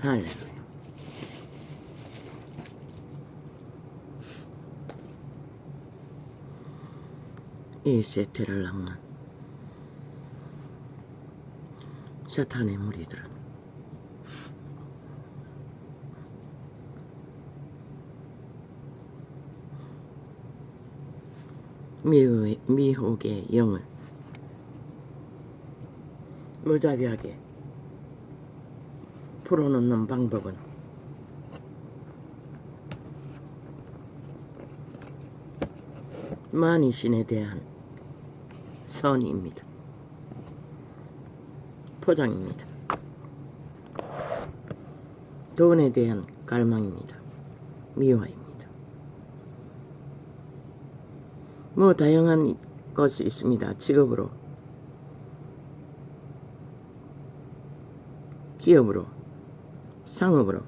할렐루야. 이 세태를 낚는 사탄의 무리들은 미혹의 영을 무자비하게 풀어놓는 방법은 만이신에 대한 선입니다. 포장입니다. 돈에 대한 갈망입니다. 미화입니다. 뭐 다양한 것이 있습니다. 직업으로, 기업으로, 상업으로,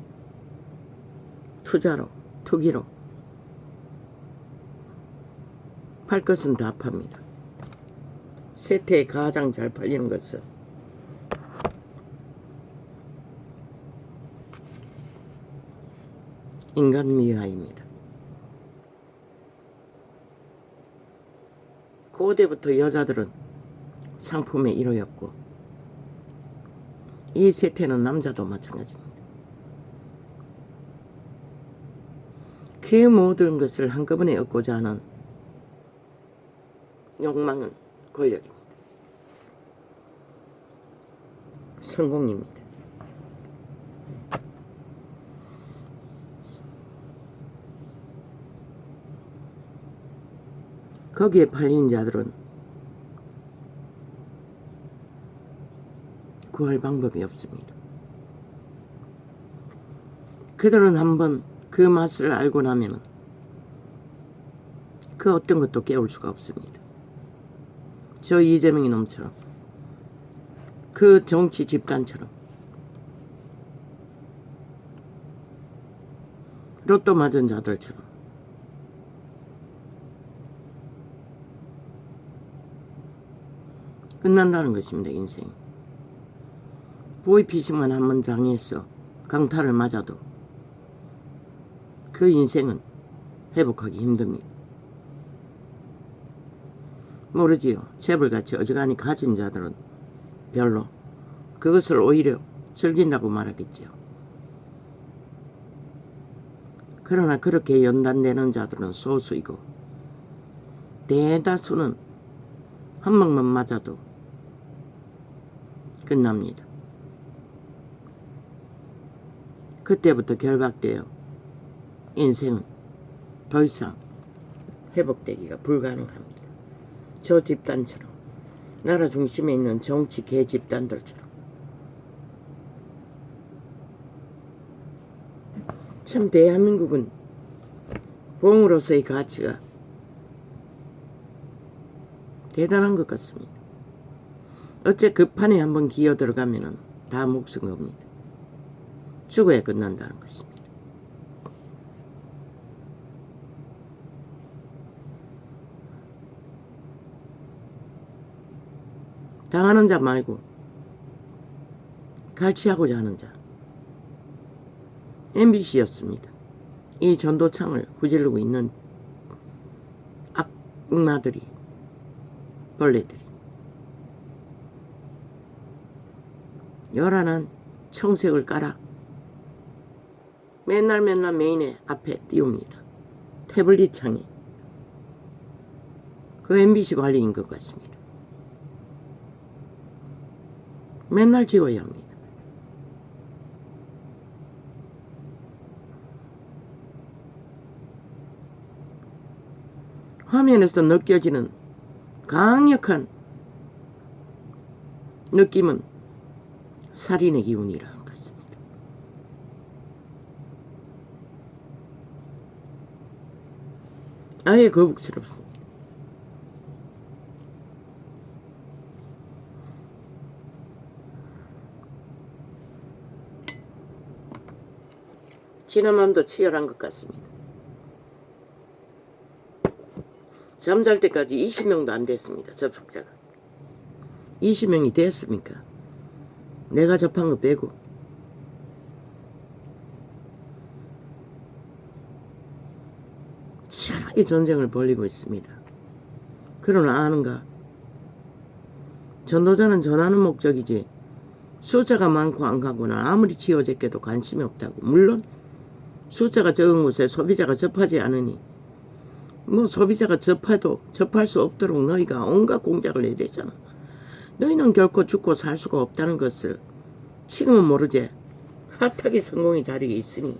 투자로, 투기로 팔 것은 다 팝니다. 세태에 가장 잘 팔리는 것은 인간 미화입니다. 고대부터 여자들은 상품의 1호였고 이 세태는 남자도 마찬가지입니다. 그 모든 것을 한꺼번에 얻고자 하는 욕망은 권력입니다. 성공입니다. 거기에 팔린 자들은 구할 방법이 없습니다. 그들은 한번 그 맛을 알고 나면 그 어떤 것도 깨울 수가 없습니다. 저 이재명이 놈처럼, 그 정치 집단처럼, 로또 맞은 자들처럼 끝난다는 것입니다. 인생이. 보이피싱만 한번 당했어 강타를 맞아도 그 인생은 회복하기 힘듭니다. 모르지요. 재벌같이 어지간히 가진 자들은 별로 그것을 오히려 즐긴다고 말하겠지요. 그러나 그렇게 연단되는 자들은 소수이고 대다수는 한 방만 맞아도 끝납니다. 그때부터 결박되어 인생은 더 이상 회복되기가 불가능합니다. 저 집단처럼, 나라 중심에 있는 정치 개 집단들처럼. 참 대한민국은 봉으로서의 가치가 대단한 것 같습니다. 어째 그 판에 한번 기어 들어가면 다 목숨 겁니다. 죽어야 끝난다는 것입니다. 당하는 자 말고 갈취하고자 하는 자. MBC였습니다. 이 전도창을 구질르고 있는 악마들이, 벌레들이 요란한 청색을 깔아 맨날 메인의 앞에 띄웁니다. 태블릿 창에. 그 MBC 관리인 것 같습니다. 맨날 지워야 합니다. 화면에서 느껴지는 강력한 느낌은 살인의 기운이라는 것입니다. 아예 거북스럽습니다. 진화맘도 치열한 것 같습니다. 잠잘 때까지 20명도 안 됐습니다. 접속자가. 20명이 됐습니까? 내가 접한 거 빼고 수많이 전쟁을 벌이고 있습니다. 그러나 아는가? 전도자는 전하는 목적이지 숫자가 많고 안 가고는 아무리 지어졌게도 관심이 없다고. 물론 숫자가 적은 곳에 소비자가 접하지 않으니 뭐 소비자가 접할 수 없도록 너희가 온갖 공작을 해야 되잖아. 너희는 결코 죽고 살 수가 없다는 것을 지금은 모르지. 핫하게 성공의 자리에 있으니.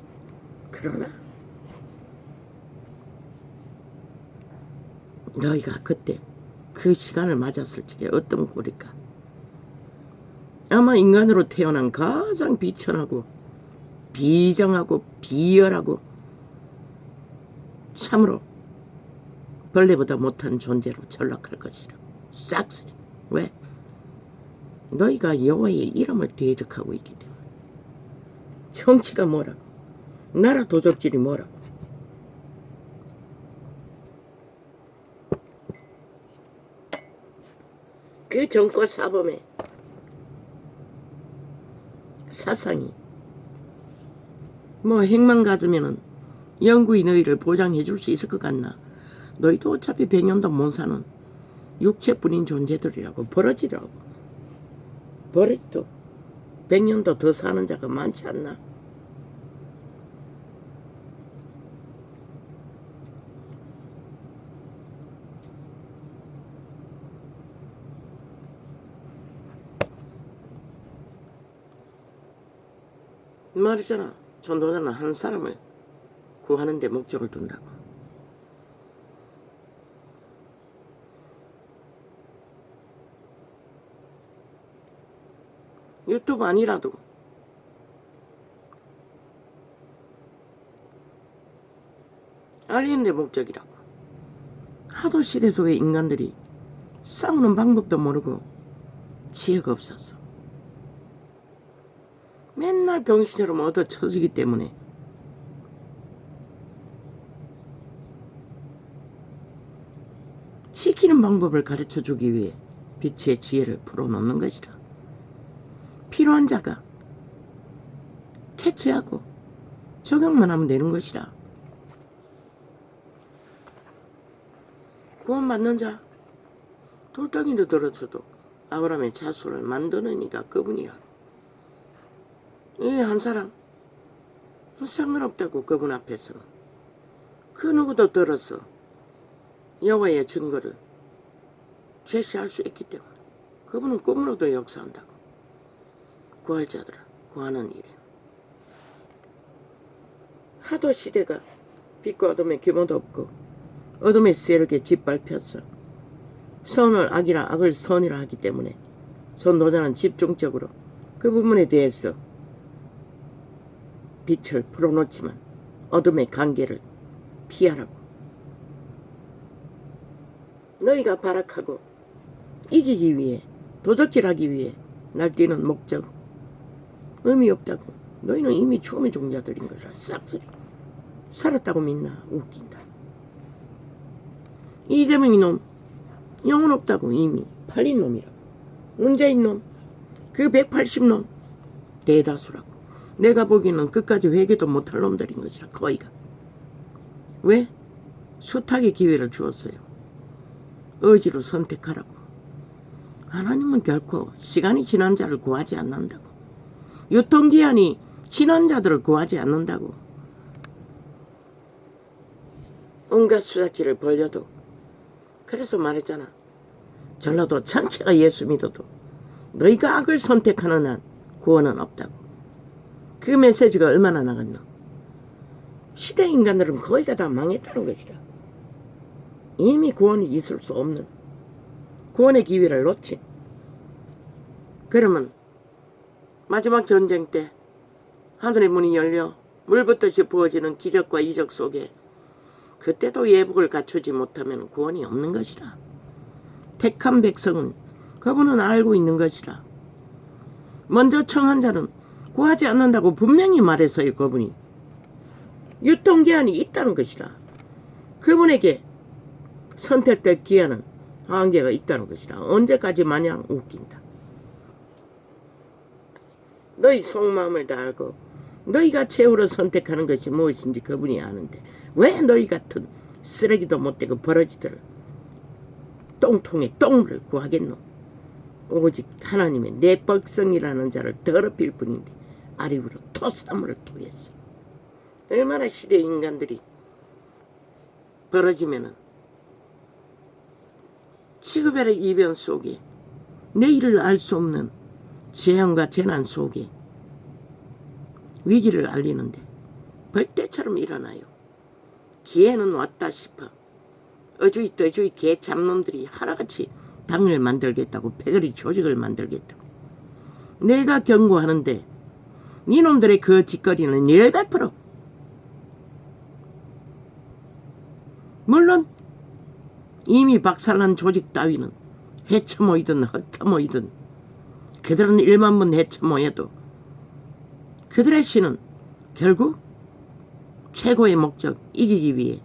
그러나 너희가 그때 그 시간을 맞았을 적에 어떤 꼴일까? 아마 인간으로 태어난 가장 비천하고 비정하고 비열하고 참으로 벌레보다 못한 존재로 전락할 것이라. 싹쓸이. 왜? 너희가 여호와의 이름을 대적하고 있기 때문에. 정치가 뭐라고? 나라 도적질이 뭐라고? 그 정권 사범의 사상이 뭐 핵만 가지면은 영구히 너희를 보장해 줄 수 있을 것 같나? 너희도 어차피 100년도 못 사는 육체뿐인 존재들이라고. 버러지라고. 버러지도 100년도 더 사는 자가 많지 않나? 말이잖아. 전도자는 한 사람을 구하는 데 목적을 둔다고. 유튜브 아니라도 알리는 데 목적이라고. 하도 시대 속의 인간들이 싸우는 방법도 모르고 지혜가 없었어. 맨날 병신처럼 얻어 쳐지기 때문에 지키는 방법을 가르쳐주기 위해 빛의 지혜를 풀어놓는 것이라. 필요한 자가 캐치하고 적용만 하면 되는 것이라. 구원받는 자 돌덩이도 들었어도 아브라함의 자손을 만드는 이가 그분이라. 이 한 사람 상관없다고. 그분 앞에서 그 누구도 들어서 여호와의 증거를 제시할 수 있기 때문에. 그분은 꿈으로도 역사한다고. 구할 자들아 구하는 일에 하도 시대가 빛과 어둠의 규모도 없고 어둠의 세력에 짓밟혔어. 선을 악이라 악을 선이라 하기 때문에 전도자는 집중적으로 그 부분에 대해서 빛을 풀어놓지만 어둠의 관계를 피하라고. 너희가 발악하고 이기기 위해 도적질하기 위해 날뛰는 목적 의미 없다고. 너희는 이미 죽음의 종자들인 거라. 싹쓸이. 살았다고 믿나? 웃긴다. 이재명이 놈 영혼 없다고. 이미 팔린 놈이라고. 문재인 놈 그 180놈 대다수라고. 내가 보기에는 끝까지 회개도 못할 놈들인 것이라. 거의가. 왜? 수탁의 기회를 주었어요. 의지로 선택하라고. 하나님은 결코 시간이 지난 자를 구하지 않는다고. 유통기한이 지난 자들을 구하지 않는다고. 온갖 수작질을 벌려도. 그래서 말했잖아. 전라도 전체가 예수 믿어도 너희가 악을 선택하는 한 구원은 없다고. 그 메시지가 얼마나 나갔나. 시대 인간들은 거의가 다 망했다는 것이라. 이미 구원이 있을 수 없는 구원의 기회를 놓친. 그러면 마지막 전쟁 때 하늘의 문이 열려 물붓듯이 부어지는 기적과 이적 속에 그때도 예복을 갖추지 못하면 구원이 없는 것이라. 택한 백성은 그분은 알고 있는 것이라. 먼저 청한 자는 구하지 않는다고 분명히 말했어요. 그분이 유통기한이 있다는 것이라. 그분에게 선택될 기한은 한계가 있다는 것이라. 언제까지 마냥 웃긴다. 너희 속마음을 다 알고 너희가 최후로 선택하는 것이 무엇인지 그분이 아는데 왜 너희 같은 쓰레기도 못되고 버러지들을 똥통에 똥을 구하겠노. 오직 하나님의 내 백성이라는 자를 더럽힐 뿐인데 아리우로 토사물을 토했어. 얼마나 시대 인간들이 벌어지면은 취급의 이변 속에 내일을 알 수 없는 재앙과 재난 속에 위기를 알리는데 벌떼처럼 일어나요. 기회는 왔다 싶어 어주이 떠주이 개 잡놈들이 하나같이 당을 만들겠다고 패거리 조직을 만들겠다고 내가 경고하는데 이놈들의 그 짓거리는 100% 물론 이미 박살난 조직 따위는 해쳐모이든 흩어모이든 그들은 1만 번 해쳐모여도 그들의 신은 결국 최고의 목적 이기기 위해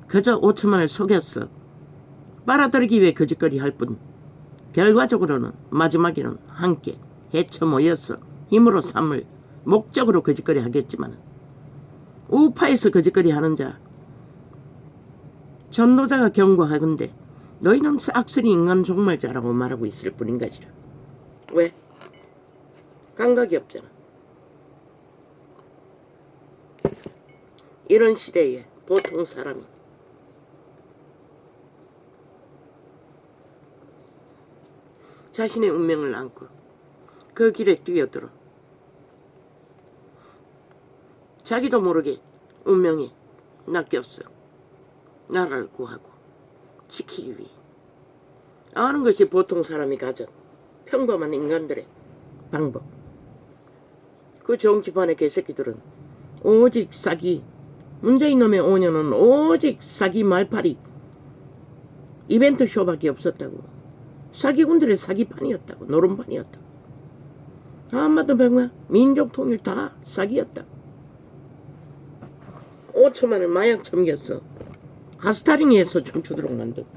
그저 5천만을 속였어 빨아들이기 위해 거짓거리 할 뿐 결과적으로는 마지막에는 함께 해쳐모였어 힘으로 삼을 목적으로 거짓거리 하겠지만 우파에서 거짓거리 하는 자 전도자가 경고하건대 너희는 싹쓸이 인간 종말자라고 말하고 있을 뿐인 것이라. 왜? 감각이 없잖아. 이런 시대에 보통 사람이 자신의 운명을 안고 그 길에 뛰어들어 자기도 모르게 운명에 낚였어. 나라를 구하고 지키기 위해 아는 것이 보통 사람이 가진 평범한 인간들의 방법. 그 정치판의 개새끼들은 오직 싸기 문재인 놈의 5년은 오직 싸기 말팔이 이벤트 쇼밖에 없었다고. 사기꾼들의 사기판이었다고. 노름판이었다고. 한마디로 병마 민족 통일 다 사기였다. 5천만을 마약 처먹였어. 가스타링해서 춤추도록 만들고.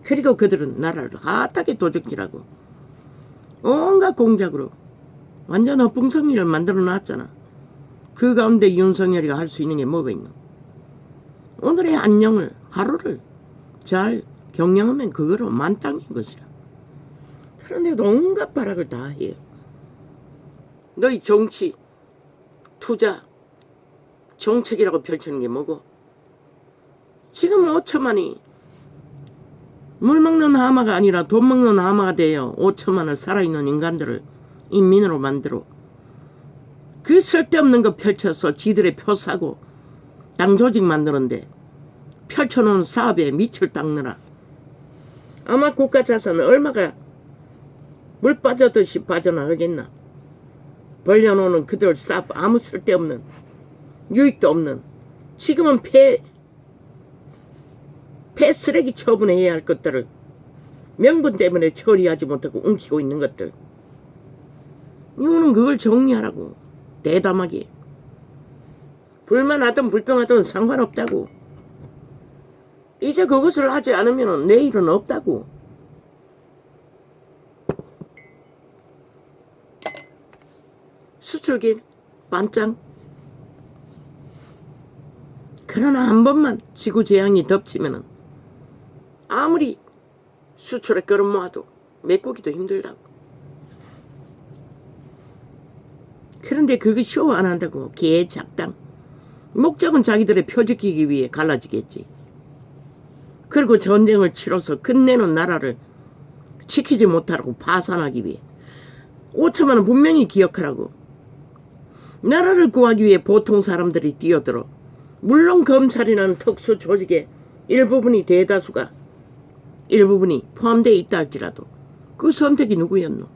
그리고 그들은 나라를 핫하게 도적질하고 온갖 공작으로 완전 헛붕성미를 만들어 놨잖아. 그 가운데 윤석열이가 할 수 있는 게 뭐가 있노? 오늘의 안녕을 하루를 잘 경영하면 그거로 만땅인 것이라. 그런데 온갖 발악을 다 해요. 너희 정치, 투자, 정책이라고 펼치는 게 뭐고? 지금 5천만이 물 먹는 하마가 아니라 돈 먹는 하마가 되어 5천만을 살아있는 인간들을 인민으로 만들어 그 쓸데없는 거 펼쳐서 지들의 표 사고 당 조직 만드는데 펼쳐놓은 사업에 밑을 닦느라 아마 국가 자산은 얼마가 물 빠져듯이 빠져나가겠나. 벌려놓는 그들 사업 아무 쓸데없는 유익도 없는 지금은 폐 쓰레기 처분해야 할 것들을 명분 때문에 처리하지 못하고 웅키고 있는 것들. 이거는 그걸 정리하라고. 대담하게. 불만하든 불평하든 상관없다고. 이제 그것을 하지 않으면 내일은 없다고. 수출길 반짱. 그러나 한 번만 지구재앙이 덮치면은 아무리 수출에 끌어모아도 메꾸기도 힘들다고. 그런데 그게 쇼 안 한다고. 개작당. 목적은 자기들의 표 지키기 위해 갈라지겠지. 그리고 전쟁을 치러서 끝내는 나라를 지키지 못하라고 파산하기 위해 5천만은 분명히 기억하라고. 나라를 구하기 위해 보통 사람들이 뛰어들어 물론 검찰이라는 특수 조직의 일부분이 포함되어 있다 할지라도 그 선택이 누구였노?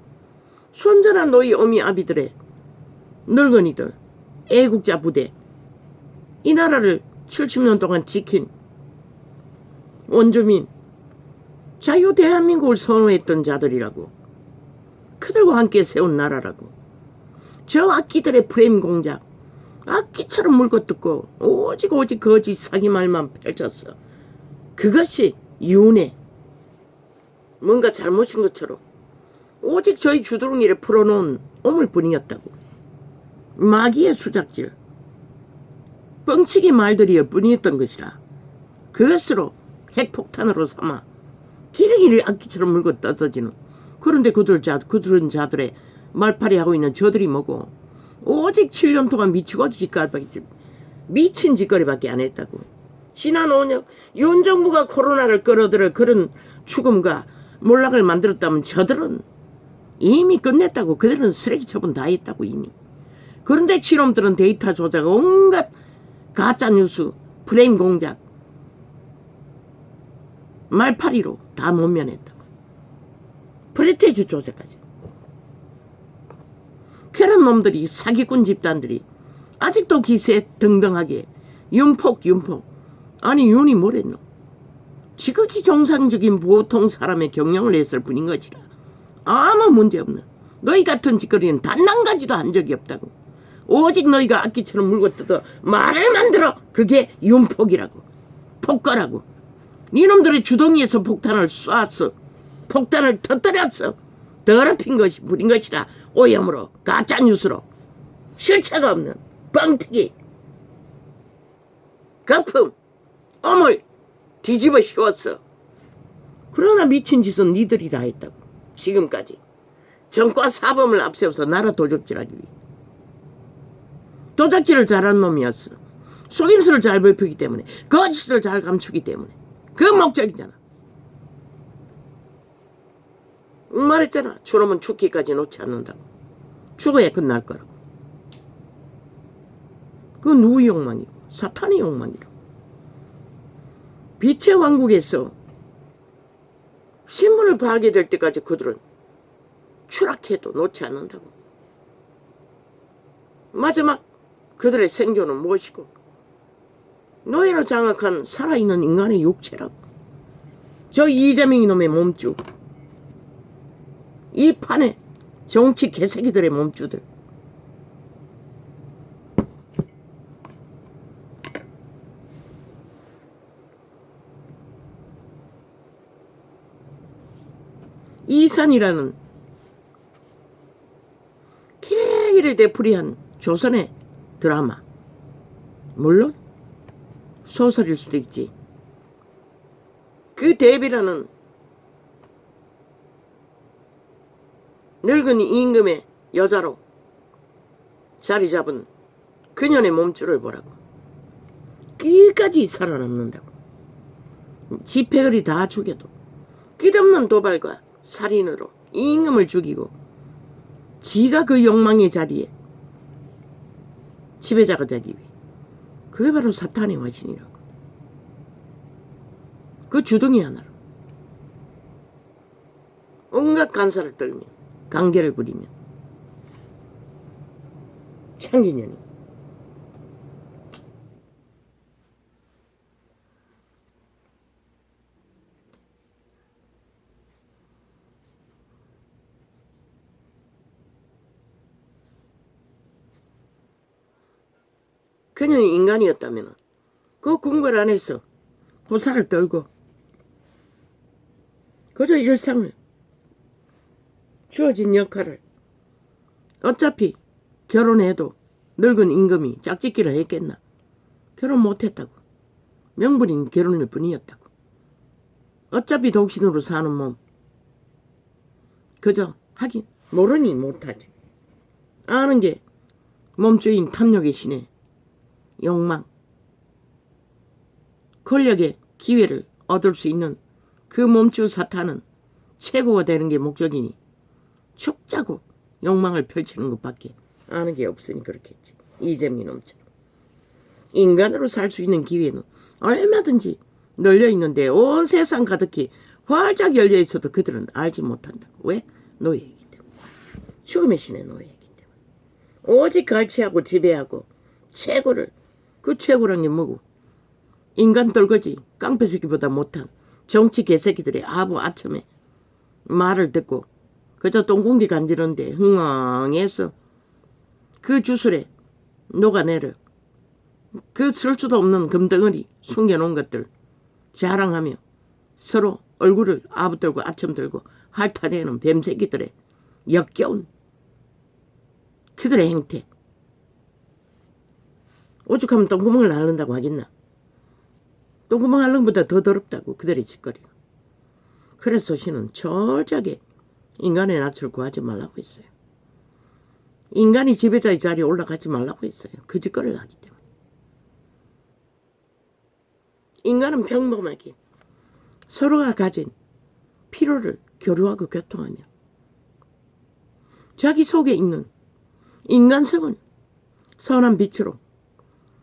순전한 너희 어미 아비들의 늙은이들, 애국자 부대, 이 나라를 70년 동안 지킨 원주민, 자유 대한민국을 선호했던 자들이라고. 그들과 함께 세운 나라라고. 저 악기들의 프레임 공작, 악기처럼 물고 오직 거짓 사기 말만 펼쳤어. 그것이 윤회, 뭔가 잘못인 것처럼 오직 저희 주둥이를 풀어놓은 오물뿐이었다고. 마귀의 수작질, 뻥치기 말들이일 뿐이었던 것이라. 그것으로 핵폭탄으로 삼아 기러기를 악기처럼 물고 떠들지는. 그런데 그들은 자들의 말팔이 하고 있는 저들이 뭐고 오직 7년 동안 미친 짓거리밖에 안 했다고. 지난 5년 윤정부가 코로나를 끌어들여 그런 죽음과 몰락을 만들었다면 저들은 이미 끝냈다고. 그들은 쓰레기 처분 다 했다고 이미. 그런데 지놈들은 데이터 조작, 온갖 가짜뉴스, 프레임 공작, 말파리로 다 못면했다고. 프레테이즈 조작까지. 그런 놈들이, 사기꾼 집단들이 아직도 기세 등등하게 윤폭. 아니 윤이 뭐랬노? 지극히 정상적인 보통 사람의 경영을 했을 뿐인 것이라. 아무 문제 없는 너희 같은 짓거리는 단 한 가지도 한 적이 없다고. 오직 너희가 악기처럼 물고 뜯어 말을 만들어. 그게 윤폭이라고. 폭거라고. 니놈들의 주둥이에서 폭탄을 쏘았어. 폭탄을 터뜨렸어. 더럽힌 것이 부린 것이라. 오염으로, 가짜뉴스로, 실체가 없는 뻥튀기, 거품, 어물 뒤집어 씌웠어. 그러나 미친 짓은 니들이 다 했다고. 지금까지 정과 사범을 앞세워서 나라 도적질하기 위해. 도적질을 잘한 놈이었어. 속임수를 잘 벌피기 때문에, 거짓을 잘 감추기 때문에. 그 목적이잖아. 말했잖아. 저놈은 죽기까지 놓지 않는다고. 죽어야 끝날 거라고. 그건 누구의 욕망이고 사탄의 욕망이라고. 빛의 왕국에서 신분을 파괴될 때까지 그들은 추락해도 놓지 않는다고. 마지막 그들의 생존은 무엇이고? 노예로 장악한 살아있는 인간의 육체라고. 저 이재명 이놈의 몸주, 이 판에 정치 개새끼들의 몸주들. 이산이라는 기레기레 되풀이한 조선의 드라마, 물론 소설일 수도 있지. 그 대비라는 늙은 임금의 여자로 자리 잡은 그녀의 몸줄을 보라고. 끝까지 살아남는다고. 집회거리 다 죽여도 끝없는 도발과 살인으로 임금을 죽이고 지가 그 욕망의 자리에 지배자가 되기 위해. 그게 바로 사탄의 화신이라고. 그 주둥이 하나로 온갖 간사를 떨며 강계를 부리며 창기년이. 그녀는 인간이었다면 그 궁궐 안에서 호사를 떨고 그저 일상을, 주어진 역할을, 어차피 결혼해도 늙은 임금이 짝짓기를 했겠나. 결혼 못했다고. 명분인 결혼일 뿐이었다고. 어차피 독신으로 사는 몸. 그저 하긴 모르니 못하지. 아는 게 몸주인 탐욕의 신의 욕망, 권력의 기회를 얻을 수 있는 그 몸주 사탄은 최고가 되는 게 목적이니 축자고 욕망을 펼치는 것밖에 아는 게 없으니 그렇겠지. 이재명이 놈처럼. 인간으로 살 수 있는 기회는 얼마든지 널려있는데 온 세상 가득히 활짝 열려있어도 그들은 알지 못한다고. 왜? 노예이기 때문에. 죽음의 신의 노예이기 때문에. 오직 갈취하고 지배하고 최고를, 그 최고란 게 뭐고? 인간 떨거지 깡패새끼보다 못한 정치 개새끼들의 아부 아첨에 말을 듣고 그저 똥공기 간지러는데 흥황해서 그 주술에 녹아내려 그 쓸 수도 없는 금덩어리 숨겨놓은 것들 자랑하며 서로 얼굴을 아부들고 아첨 들고 핥아내는 뱀새끼들의 역겨운 그들의 행태. 오죽하면 똥구멍을 앓는다고 하겠나. 똥구멍 알릉보다 더 더럽다고 그들의 짓거리가. 그래서 신은 철저하게 인간의 낯을 구하지 말라고 했어요. 인간이 지배자의 자리에 올라가지 말라고 했어요. 그 짓거리를 하기 때문에. 인간은 평범하게 서로가 가진 필요를 교류하고 교통하며 자기 속에 있는 인간성을 선한 빛으로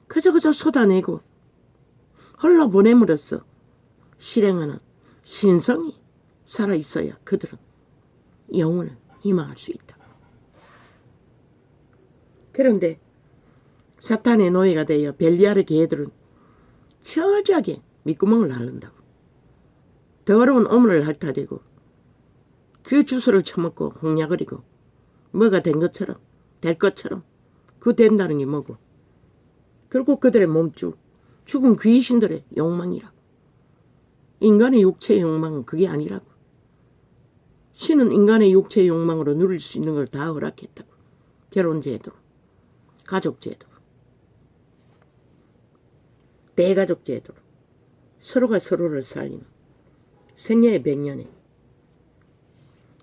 그저 쏟아내고 흘러보냄으로써 실행하는 신성이 살아있어야 그들은 영혼을 희망할 수 있다. 그런데 사탄의 노예가 되어 벨리알의 개들은 철저하게 밑구멍을 앓는다고. 더러운 오물을 핥아대고 그 주스를 처먹고 홍약거리고 뭐가 될 것처럼 그 된다는 게 뭐고 결국 그들의 몸주 죽은 귀신들의 욕망이라고. 인간의 육체의 욕망은 그게 아니라고. 신은 인간의 육체의 욕망으로 누릴 수 있는 걸 다 허락했다고. 결혼제도로, 가족제도로, 대가족제도로, 서로가 서로를 살리는 생애의 백년에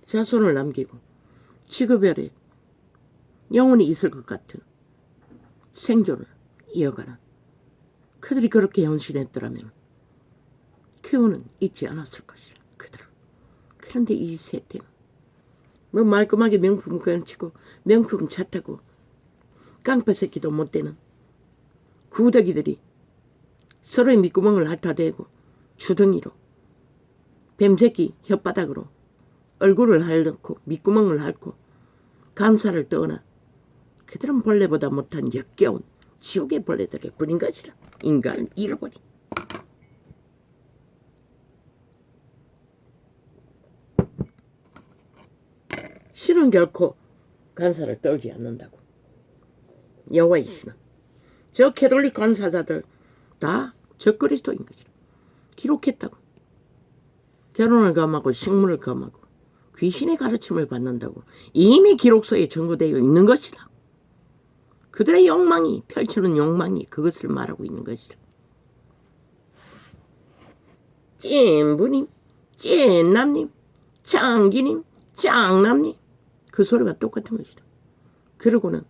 자손을 남기고 지구별에 영원히 있을 것 같은 생존을 이어가는 그들이 그렇게 헌신했더라면 교훈은 잊지 않았을 것이라. 그들은. 그런데 이 세태는 뭐 말끔하게 명품 건치고 명품 차 타고 깡패 새끼도 못 되는 구더기들이 서로의 밑구멍을 핥아대고 주둥이로 뱀새끼 혓바닥으로 얼굴을 핥고 밑구멍을 핥고 간살을 떠나 그들은 벌레보다 못한 역겨운 지옥의 벌레들의 뿐인 것이라. 인간을 잃어버린. 신은 결코 간사를 떨지 않는다고. 여호와의 신은 저 캐톨릭 간사자들 다 적그리스도인 것이라 기록했다고. 결혼을 금하고 식물을 금하고 귀신의 가르침을 받는다고 이미 기록서에 전거되어 있는 것이라. 그들의 욕망이 펼치는 욕망이 그것을 말하고 있는 것이라. 찐부님, 찐남님, 장기님, 짱남님 그 소리가 똑같은 것이라. 그러고는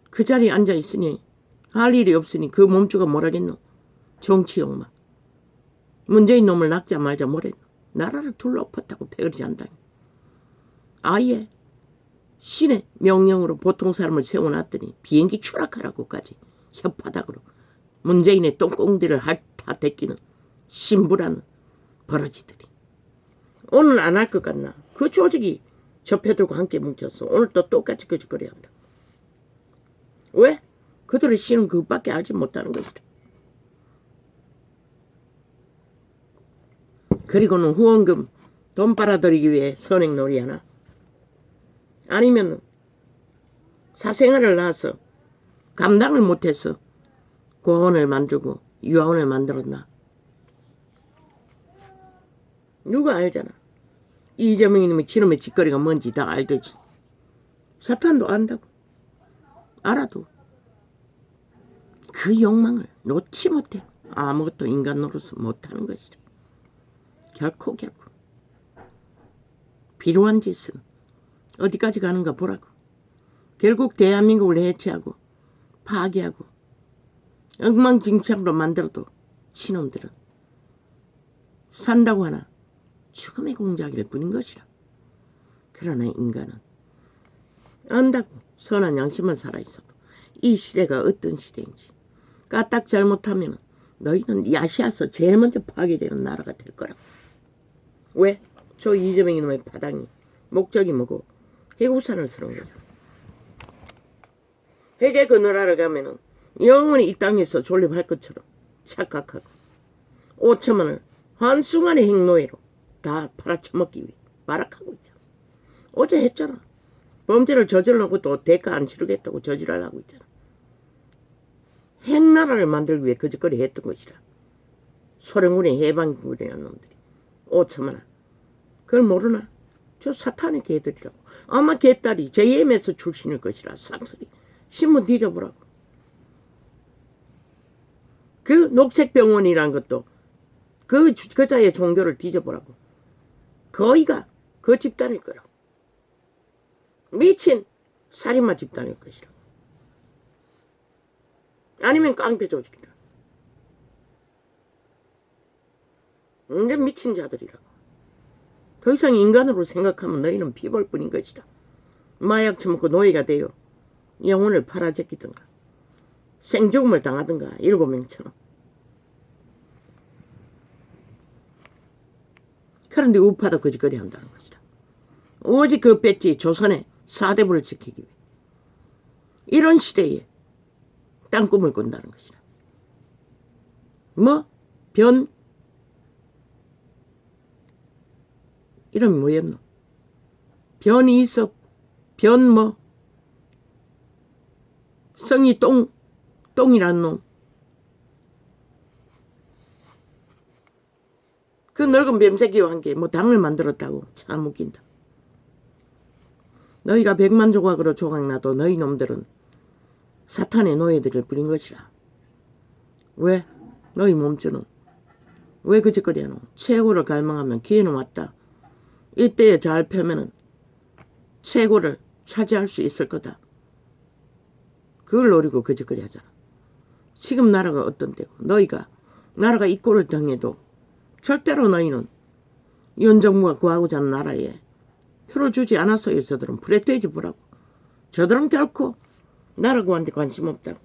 그 자리에 앉아 있으니 할 일이 없으니 그 몸주가 뭐라겠노. 정치 욕망. 문재인 놈을 낚자 말자 뭐랬노. 나라를 둘러엎었다고 패거리 한다니. 아예 신의 명령으로 보통 사람을 세워놨더니 비행기 추락하라고까지 혓바닥으로 문재인의 똥꽁대를 핥아대끼는 신부라는 버러지들이. 오늘 안 할 것 같나. 그 조직이 접해들고 함께 뭉쳤어. 오늘 또 똑같이 거짓거리 한다. 왜? 그들의 신은 그것밖에 알지 못하는 것이다. 그리고는 후원금 돈 빨아들이기 위해 선행놀이 하나? 아니면 사생활을 낳아서 감당을 못해서 고아원을 만들고 유아원을 만들었나? 누가 알잖아. 이재명이 놈의 지놈의 짓거리가 뭔지 다 알듯이. 사탄도 안다고. 알아도 그 욕망을 놓지 못해. 아무것도 인간 노릇은 못하는 것이다. 결코 필요한 짓은 어디까지 가는가 보라고. 결국 대한민국을 해체하고 파괴하고 엉망진창으로 만들어도 신놈들은 산다고 하나 죽음의 공작일 뿐인 것이라. 그러나 인간은 안다고 선한 양심만 살아있어도 이 시대가 어떤 시대인지 까딱 잘못하면 너희는 야시아서 제일 먼저 파괴되는 나라가 될 거라고. 왜? 저 이재명 이놈의 바닥이 목적이 뭐고 해구산을 쓰는 거잖아. 회계 그 나라를 가면은 영원히 이 땅에서 존립할 것처럼 착각하고 5천만 원을 한순간의 행노예로 다 팔아쳐먹기 위해 발악하고 있잖아. 어제 했잖아. 범죄를 저질러놓고 또 대가 안 치르겠다고 저질하려고 있잖아. 핵나라를 만들기 위해 거짓거리 했던 것이라. 소련군의 해방군이라는 놈들이 5천만 원. 그걸 모르나? 저 사탄의 개들이라고. 아마 개딸이 JMS 출신일 것이라. 쌍소리. 신문 뒤져보라고. 그 녹색병원이란 것도 그 자의 종교를 뒤져보라고. 거의가 그 집단일 거라고. 미친 살인마 집단일 것이라고. 아니면 깡패 조직이라. 완전 미친 자들이라고. 더 이상 인간으로 생각하면 너희는 피벌뿐인 것이다. 마약 처먹고 노예가 되어 영혼을 팔아제끼든가 생죽음을 당하든가 7명처럼. 그런데 우파도 거짓거리 한다는 것이다. 오직 그 배지 조선의 사대부를 지키기 위해 이런 시대에 땅꿈을 꾼다는 것이다. 뭐? 이름이 뭐였노? 변이 있어. 뭐? 성이 똥이란 놈. 그 늙은 뱀새끼와 함께 뭐 당을 만들었다고. 참 웃긴다. 너희가 100만 조각으로 조각나도 너희 놈들은 사탄의 노예들을 부린 것이라. 왜? 너희 몸주는 왜 그 짓거리 하노? 최고를 갈망하면 기회는 왔다. 이때에 잘 펴면은 최고를 차지할 수 있을 거다. 그걸 노리고 그 짓거리 하잖아. 지금 나라가 어떤 때고 너희가 나라가 이 꼴을 당해도 절대로 너희는 현 정부가 구하고자 하는 나라에 표를 주지 않았어요. 저들은 불에 보라고. 저들은 결코 나라 구한테 관심 없다고.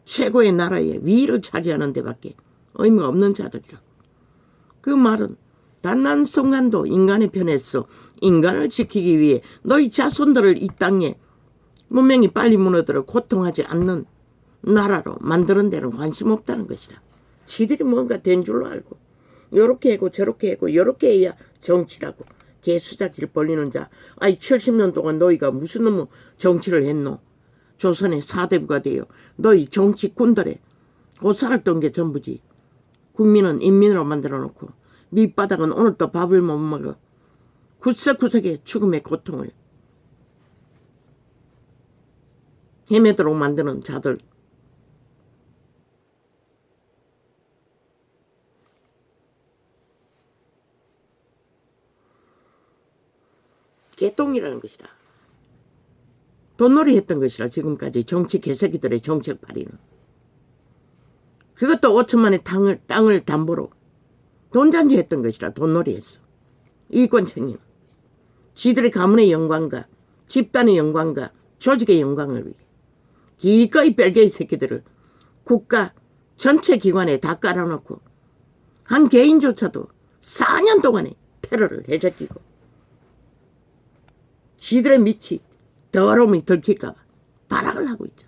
최고의 나라의 위를 차지하는 데밖에 의미가 없는 자들이라. 그 말은 단 한 순간도 인간의 편에서 인간을 지키기 위해 너희 자손들을 이 땅에 문명이 빨리 무너들어 고통하지 않는 나라로 만드는 데는 관심 없다는 것이다. 지들이 뭔가 된 줄로 알고 요렇게 하고 저렇게 하고 요렇게 해야 정치라고. 개수작질 벌리는 자. 아이 70년 동안 너희가 무슨 놈의 정치를 했노? 조선의 사대부가 되어 너희 정치꾼들의 곧 살았던 게 전부지. 국민은 인민으로 만들어 놓고 밑바닥은 오늘도 밥을 못 먹어. 구석구석의 죽음의 고통을 헤매도록 만드는 자들. 개똥이라는 것이다. 돈놀이 했던 것이라. 지금까지 정치 개새끼들의 정책팔이는. 그것도 5천만의 땅을 담보로 돈잔치 했던 것이라. 돈놀이 했어. 이권청이는 지들의 가문의 영광과 집단의 영광과 조직의 영광을 위해 기꺼이 별개의 새끼들을 국가 전체 기관에 다 깔아놓고 한 개인조차도 4년 동안에 테러를 해제끼고 지들의 밑이 더러움이 들킬까봐 발악을 하고 있죠.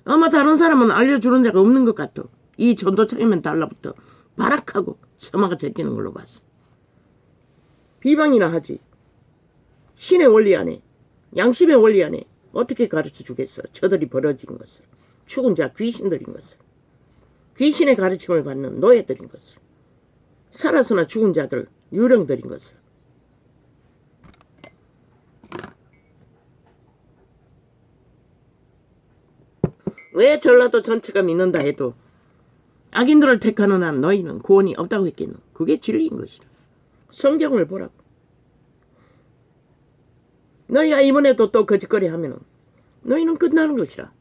아마 다른 사람은 알려주는 자가 없는 것 같아. 이 전도창이면 달라붙어 발악하고 서마가 제끼는 걸로 봤어. 비방이나 하지. 신의 원리 안에 양심의 원리 안에 어떻게 가르쳐 주겠어. 저들이 벌어진 것을. 죽은 자 귀신들인 것을. 귀신의 가르침을 받는 노예들인 것을. 살아서나 죽은 자들 유령들인 것을. 왜 전라도 전체가 믿는다 해도 악인들을 택하는 한 너희는 구원이 없다고 했겠노. 그게 진리인 것이라. 성경을 보라고. 너희가 이번에도 또 거짓거리 하면은 너희는 끝나는 것이라.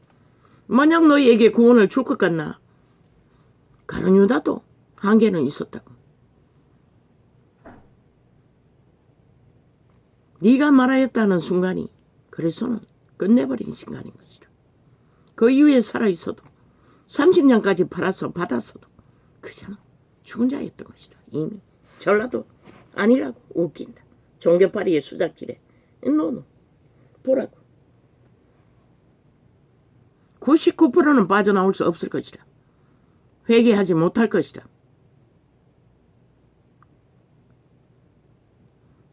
만약 너희에게 구원을 줄 것 같나? 가룟 유다도 한계는 있었다고. 네가 말하였다는 순간이 그래서는 끝내버린 순간인 것이라. 그 이후에 살아있어도 30년까지 팔아서 받았어도 그저는 죽은 자였던 것이라. 이미 전라도 아니라고. 웃긴다. 종교파리의 수작질에 너는 보라고. 99%는 빠져나올 수 없을 것이라. 회개하지 못할 것이라.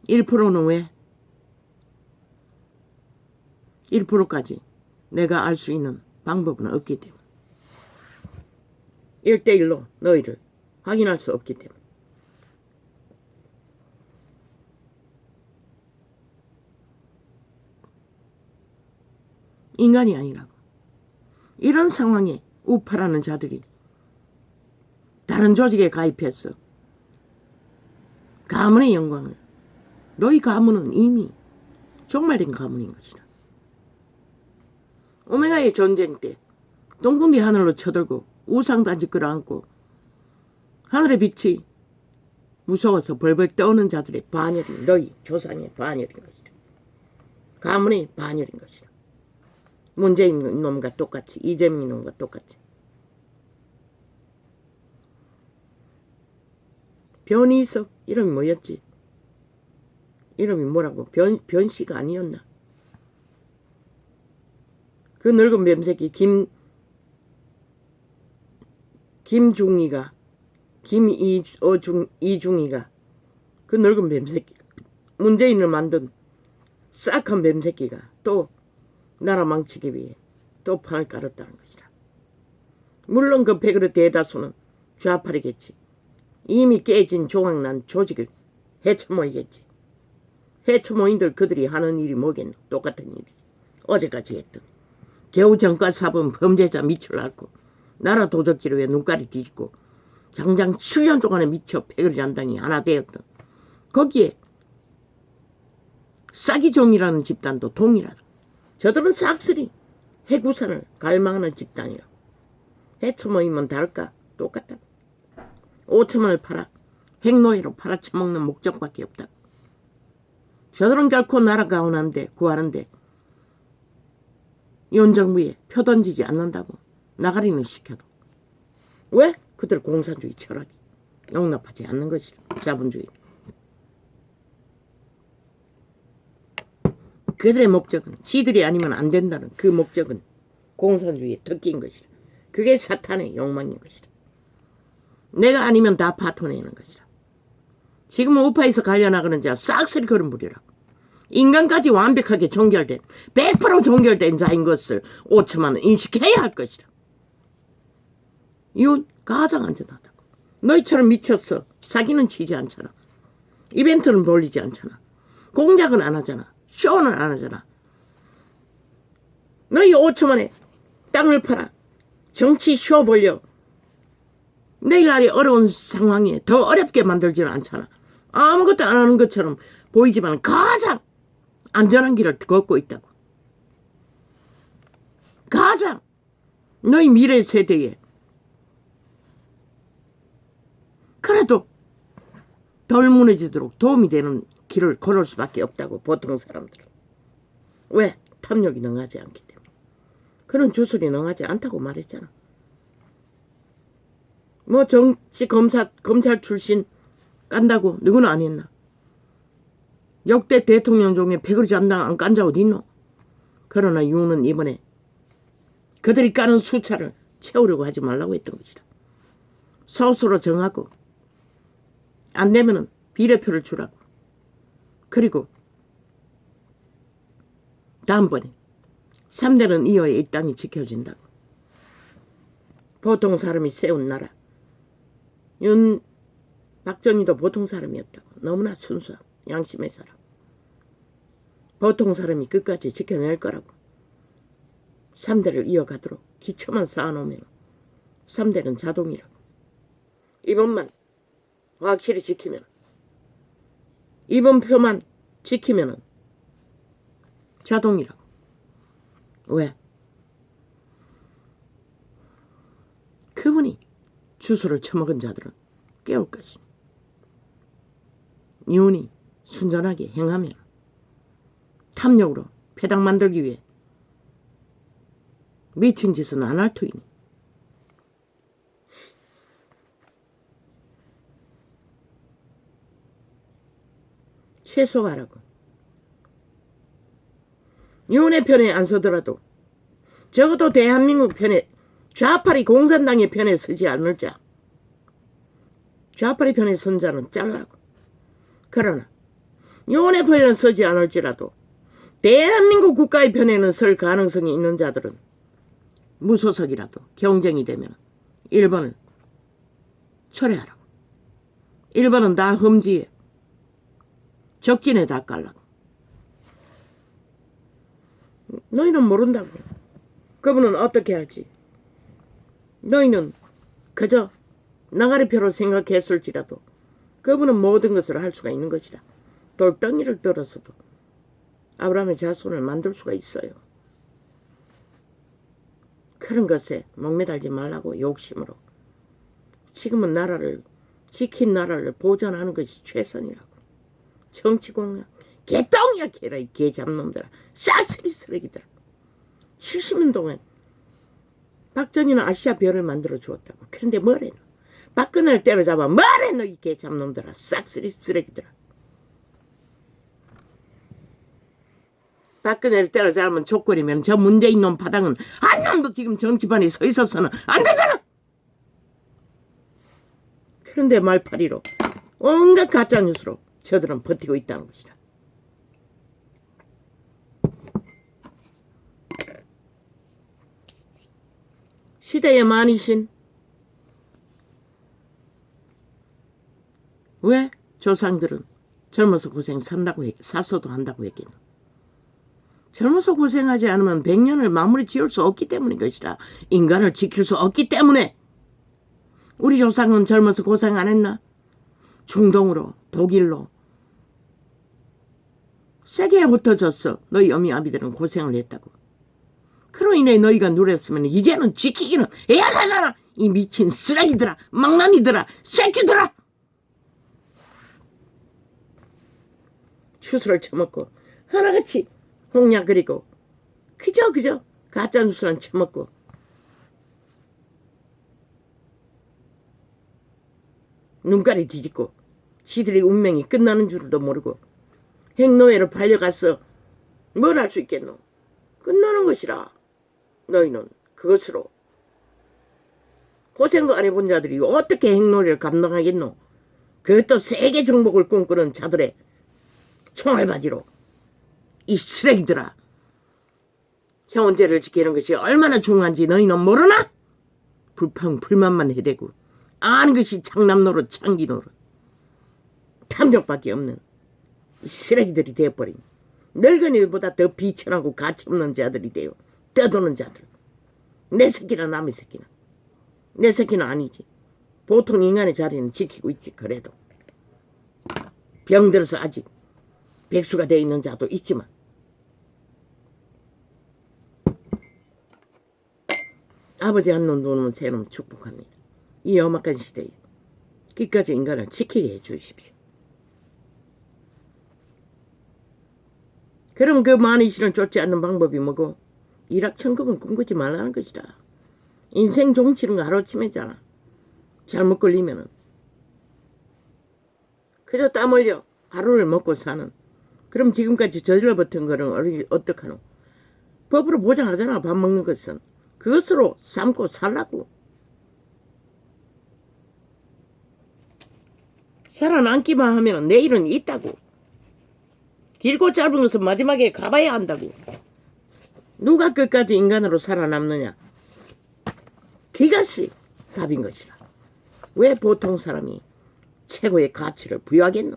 1%는 왜? 1%까지 내가 알 수 있는 방법은 없기 때문에. 1대1로 너희를 확인할 수 없기 때문에. 인간이 아니라고. 이런 상황에 우파라는 자들이 다른 조직에 가입했어. 가문의 영광을. 너희 가문은 이미 종말된 가문인 것이다. 오메가의 전쟁 때 동궁리 하늘로 쳐들고 우상단지 끌어안고 하늘의 빛이 무서워서 벌벌 떠오는 자들의 반열이 너희 조상의 반열인 것이다. 가문의 반열인 것이다. 문재인 놈과 똑같이, 이재명 놈과 똑같이. 변희석 이름이 뭐였지? 이름이 뭐라고? 변씨가 아니었나? 그 늙은 뱀새끼 김중이가 이중이가 그 늙은 뱀새끼 문재인을 만든 싹한 뱀새끼가 또 나라 망치기 위해 또 판을 깔았다는 것이다. 물론 그 백으로 대다수는 좌파리겠지. 이미 깨진 조각난 조직을 해쳐모이겠지. 해쳐모인들 그들이 하는 일이 뭐겠노? 똑같은 일이. 어제까지 했던 겨우 정가 사범 범죄자 밑을 앓고 나라 도적질에 눈깔이 뒤집고 장장 7년 동안에 미쳐 패거리 잔당이 하나 되었던 거기에 싹이종이라는 집단도 동일하다. 저들은 싹쓸이 해구산을 갈망하는 집단이라고. 해쳐모이면 다를까? 똑같다. 5천원을 팔아 핵노예로 팔아쳐먹는 목적밖에 없다. 저들은 결코 나라 구하는데 윤정부에 표 던지지 않는다고. 나가리는 시켜도. 왜? 그들 공산주의 철학이 용납하지 않는 것이다. 자본주의. 그들의 목적은 지들이 아니면 안 된다는 그 목적은 공산주의의 특기인 것이다. 그게 사탄의 욕망인 것이다. 내가 아니면 다 파토내는 것이다. 지금은 우파에서 갈려나가는 자 싹쓸이 걸음부리라고. 인간까지 완벽하게 종결된 100% 종결된 자인 것을 5천만은 인식해야 할 것이다. 이건 가장 안전하다고. 너희처럼 미쳤어. 사기는 치지 않잖아. 이벤트는 돌리지 않잖아. 공작은 안 하잖아. 쇼는 안 하잖아. 너희 5천만에 땅을 팔아 정치 쇼 벌려 내일 날이 어려운 상황에 더 어렵게 만들지는 않잖아. 아무것도 안 하는 것처럼 보이지만 가장 안전한 길을 걷고 있다고. 가장 너희 미래 세대에 그래도 덜 무너지도록 도움이 되는 길을 걸을 수밖에 없다고. 보통 사람들은. 왜? 탐욕이 능하지 않기 때문에. 그런 주술이 능하지 않다고 말했잖아. 뭐 정치 검찰 출신 깐다고 누구는 안 했나? 역대 대통령 중에 패거리 잔당 안 깐 자 어디 있노? 그러나 유는 이번에 그들이 까는 수차를 채우려고 하지 말라고 했던 것이다. 스스로 정하고 안 되면은 비례표를 주라고. 그리고 다음번에 3대는 이어야 이 땅이 지켜진다고. 보통 사람이 세운 나라. 박정희도 보통 사람이었다고. 너무나 순수한 양심의 사람. 보통 사람이 끝까지 지켜낼 거라고. 3대를 이어가도록 기초만 쌓아놓으면 3대는 자동이라고. 이번만 확실히 지키면, 이번 표만 지키면 자동이라고. 왜? 그분이 주술을 처먹은 자들은 깨울 것이니 윤이 순전하게 행하면 탐욕으로 패당 만들기 위해 미친 짓은 안 할 터이니. 최소화라고. 윤의 편에 안 서더라도 적어도 대한민국 편에, 좌파리 공산당의 편에 서지 않을 자, 좌파리 편에 선 자는 잘라라고. 그러나 윤의 편에 서지 않을지라도 대한민국 국가의 편에는 설 가능성이 있는 자들은 무소속이라도 경쟁이 되면 1번을 철회하라고. 1번은 다 험지에 적진에 다 깔라고. 너희는 모른다고. 그분은 어떻게 할지. 너희는 그저 나가리표로 생각했을지라도 그분은 모든 것을 할 수가 있는 것이라. 돌덩이를 들어서도 아브라함의 자손을 만들 수가 있어요. 그런 것에 목매달지 말라고, 욕심으로. 지금은 나라를, 지킨 나라를 보존하는 것이 최선이라고. 정치공약 개똥이야 개라, 이 개잡놈들아. 싹쓸이 쓰레기들아. 70년 동안 박정희는 아시아 별을 만들어 주었다고. 그런데 뭐래? 박근혜를 때려잡아 뭐래? 너 이 개잡놈들아. 싹쓸이 쓰레기들아. 박근혜를 때려잡으면 조건이면 저 문재인 놈 바닥은 한 놈도 지금 정치판에 서 있어서는 안 되잖아. 그런데 말파리로 온갖 가짜뉴스로 저들은 버티고 있다는 것이다. 시대의 만이신 왜 조상들은 젊어서 고생 샀어도 한다고 했겠노. 젊어서 고생하지 않으면 100년을 마무리 지을 수 없기 때문인 것이라. 인간을 지킬 수 없기 때문에. 우리 조상은 젊어서 고생 안 했나? 중동으로, 독일로 세게 흩어졌어. 너희 어미 아비들은 고생을 했다고. 그로 인해 너희가 누렸으면 이제는 지키기는 해야 하잖아. 이 미친 쓰레기들아, 망나니들아, 새끼들아. 추수를 처먹고 하나같이 홍약 그리고 그저 가짜뉴스만 처먹고 눈깔이 뒤집고 지들의 운명이 끝나는 줄도 모르고 행노예로 팔려가서 뭘 할 수 있겠노. 끝나는 것이라. 너희는 그것으로 고생도 안 해본 자들이 어떻게 행노예를 감당하겠노. 그것도 세계 정복을 꿈꾸는 자들의 총알바지로. 이 쓰레기들아. 형제를 지키는 것이 얼마나 중요한지 너희는 모르나? 불만만 해대고 아는 것이 장남노릇 창기노릇 탐욕밖에 없는 이 쓰레기들이 되어버린 늙은이보다 더 비천하고 가치없는 자들이 되어 떠도는 자들. 내 새끼나 남의 새끼나. 내 새끼는 아니지. 보통 인간의 자리는 지키고 있지. 그래도 병들어서 아직 백수가 되어 있는 자도 있지만 아버지 한 놈 놓으면 새 놈 축복합니다. 이 엄악한 시대에 끝까지 인간을 지키게 해주십시오. 그럼 그 많은 신을 쫓지 않는 방법이 뭐고? 일확천금을 꿈꾸지 말라는 것이다. 인생 종치는 거 하루아침에잖아. 잘못 걸리면은 그저 땀 흘려 하루를 먹고 사는. 그럼 지금까지 저질러 버틴 거는 어떡하노? 법으로 보장하잖아. 밥 먹는 것은. 그것으로 삶고 살라고. 살아남기만 하면 내일은 있다고. 길고 짧은 것은 마지막에 가봐야 한다고. 누가 끝까지 인간으로 살아남느냐. 그것이 답인 것이라. 왜 보통 사람이 최고의 가치를 부여하겠노?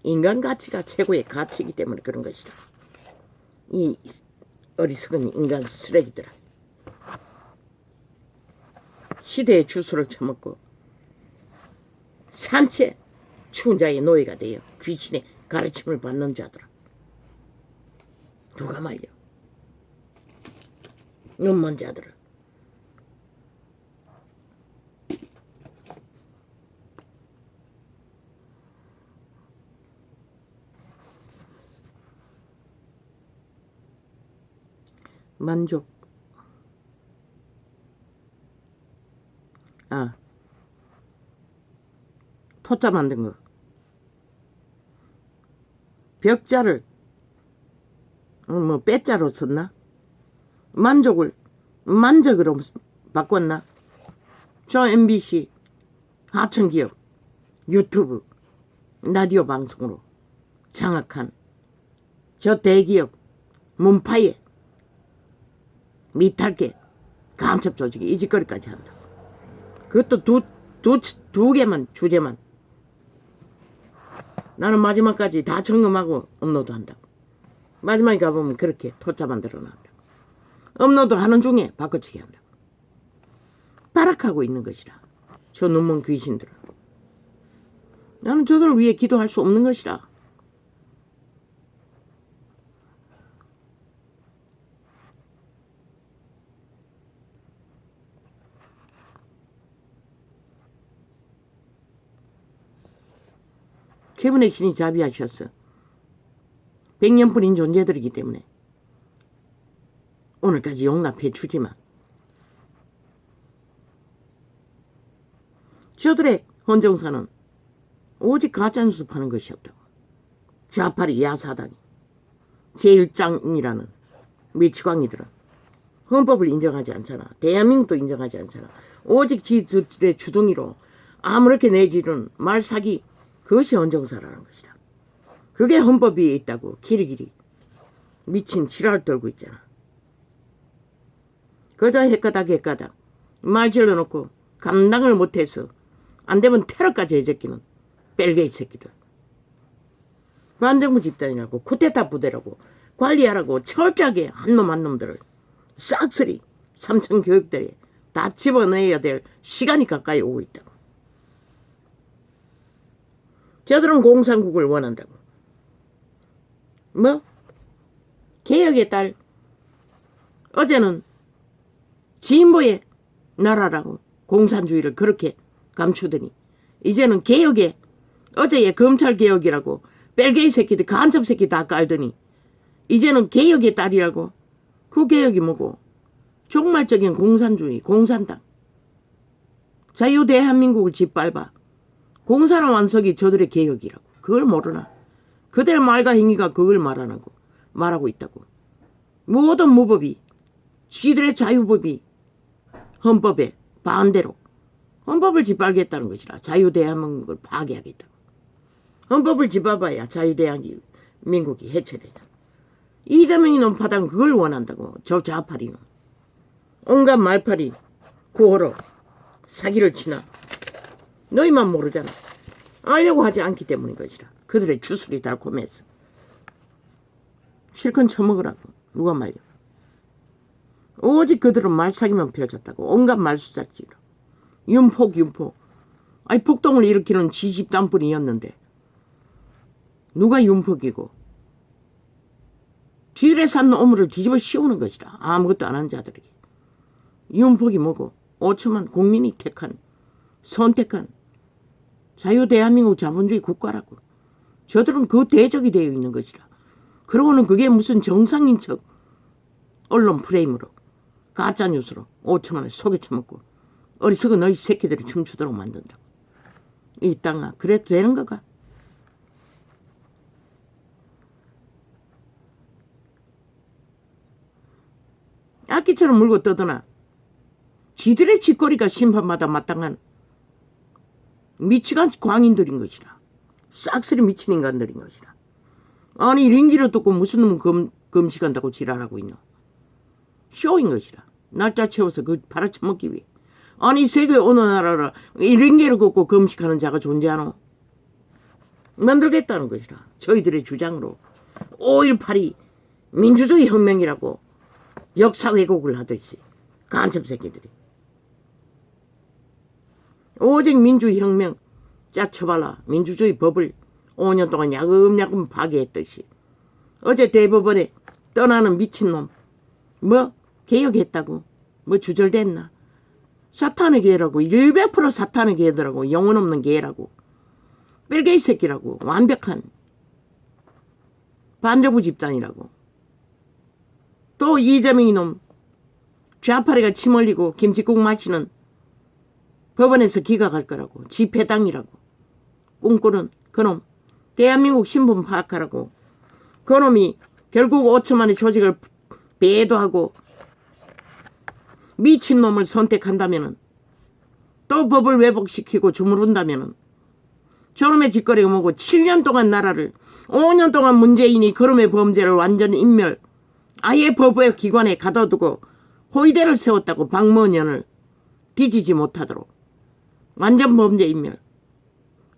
인간 가치가 최고의 가치이기 때문에 그런 것이라. 이 어리석은 인간 쓰레기들아. 시대의 주술을 처먹고 산채 추운 자의 노예가 되어 귀신의 가르침을 받는 자들아. 누가 말려? 눈먼 자들아. 만족. 토자 만든 거. 벽자를 빼자로 썼나? 만족을 만적으로 바꿨나? 저 MBC 하천기업 유튜브 라디오 방송으로 장악한 저 대기업 문파에 미탈계 간첩 조직이 이 짓거리까지 한다. 그것도 두 개만 주제만. 나는 마지막까지 다 점검하고 업로드한다. 마지막에 가보면 그렇게 토자 만들어놨다. 업로드 하는 중에 바꿔치기 한다. 발악하고 있는 것이라. 저 놈의 귀신들은. 나는 저들을 위해 기도할 수 없는 것이라. 캐분의 신이 자비하셨어. 100년뿐인 존재들이기 때문에 오늘까지 용납해 주지만 저들의 헌정사는 오직 가짜뉴스 파는 것이 없다고. 좌파리 야사당이 제1장이라는 미치광이들은 헌법을 인정하지 않잖아. 대한민국도 인정하지 않잖아. 오직 지들의 주둥이로 아무렇게 내지른 말사기, 그것이 헌정사라는 것이다. 그게 헌법 위에 있다고 길이길이 미친 지랄 떨고 있잖아. 그저 헷가닥 말 질러놓고 감당을 못해서 안되면 테러까지 해제끼는 벨게이 새끼들. 반정부 집단이라고 쿠데타 부대라고 관리하라고 철저하게 한 놈 한 놈들을 싹쓸이 삼천 교육들에 다 집어넣어야 될 시간이 가까이 오고 있다고. 저들은 공산국을 원한다고. 뭐? 개혁의 딸. 어제는 진보의 나라라고 공산주의를 그렇게 감추더니 이제는 개혁의 어제의 검찰개혁이라고 벨게이 새끼들 간첩 새끼 다 깔더니 이제는 개혁의 딸이라고. 그 개혁이 뭐고? 종말적인 공산주의, 공산당. 자유대한민국을 짓밟아 공산화 완성이 저들의 개혁이라고. 그걸 모르나? 그들의 말과 행위가 그걸 말하고 있다고. 모든 무법이, 쥐들의 자유법이 헌법에 반대로 헌법을 짓밟겠다는 것이라. 자유대한민국을 파괴하겠다고. 헌법을 짓밟아야 자유대한민국이 해체되다. 이재명이 놈 파당 그걸 원한다고. 저 좌파리 놈. 온갖 말파리 구호로 사기를 치나. 너희만 모르잖아. 알려고 하지 않기 때문인 것이라. 그들의 주술이 달콤해서. 실컷 처먹으라고. 누가 말려. 오직 그들은 말사기만 펼쳤다고. 온갖 말수작지로. 윤폭. 아니 폭동을 일으키는 지집단뿐이었는데 누가 윤폭이고 쥐들에 산 오물을 뒤집어 씌우는 것이라. 아무것도 안 한 자들에게. 윤폭이 뭐고 5천만 국민이 선택한 자유대한민국 자본주의 국가라고. 저들은 그 대적이 되어 있는 것이라. 그러고는 그게 무슨 정상인 척 언론 프레임으로 가짜뉴스로 5천만을 속에 처먹고 어리석은 너희 새끼들이 춤추도록 만든다고. 이 땅아 그래도 되는 거가? 악기처럼 물고 떠드나 지들의 짓거리가 심판마다 마땅한 미치간 광인들인 것이라. 싹쓸이 미친 인간들인 것이라. 아니 링기를 뜯고 무슨 놈은 금식한다고 지랄하고 있노. 쇼인 것이라. 날짜 채워서 그 팔아쳐먹기 위해. 아니 세계 어느 나라라 이 링기를 걷고 금식하는 자가 존재하노. 만들겠다는 것이라. 저희들의 주장으로 5.18이 민주주의 혁명이라고 역사 왜곡을 하듯이 간첩 새끼들이. 오직 민주혁명 짜쳐발라 민주주의 법을 5년 동안 야금야금 파괴했듯이 어제 대법원에 떠나는 미친놈 뭐 개혁했다고 뭐 주절됐나. 사탄의 개라고. 100% 사탄의 개더라고. 영혼 없는 개라고. 벨게이 새끼라고. 완벽한 반정부 집단이라고. 또 이재명이 놈 좌파리가 침 흘리고 김치국 마시는 법원에서 기각할 거라고. 집회당이라고. 꿈꾸는 그놈. 대한민국 신분 파악하라고. 그놈이 결국 5천만의 조직을 배도하고 미친놈을 선택한다면은 또 법을 왜곡시키고 주무른다면은 저놈의 짓거리가 뭐고 7년 동안 나라를 5년 동안 문재인이 그놈의 범죄를 완전 인멸 아예 법의 기관에 가둬두고 호위대를 세웠다고. 박문현을 뒤지지 못하도록 완전 범죄 인멸.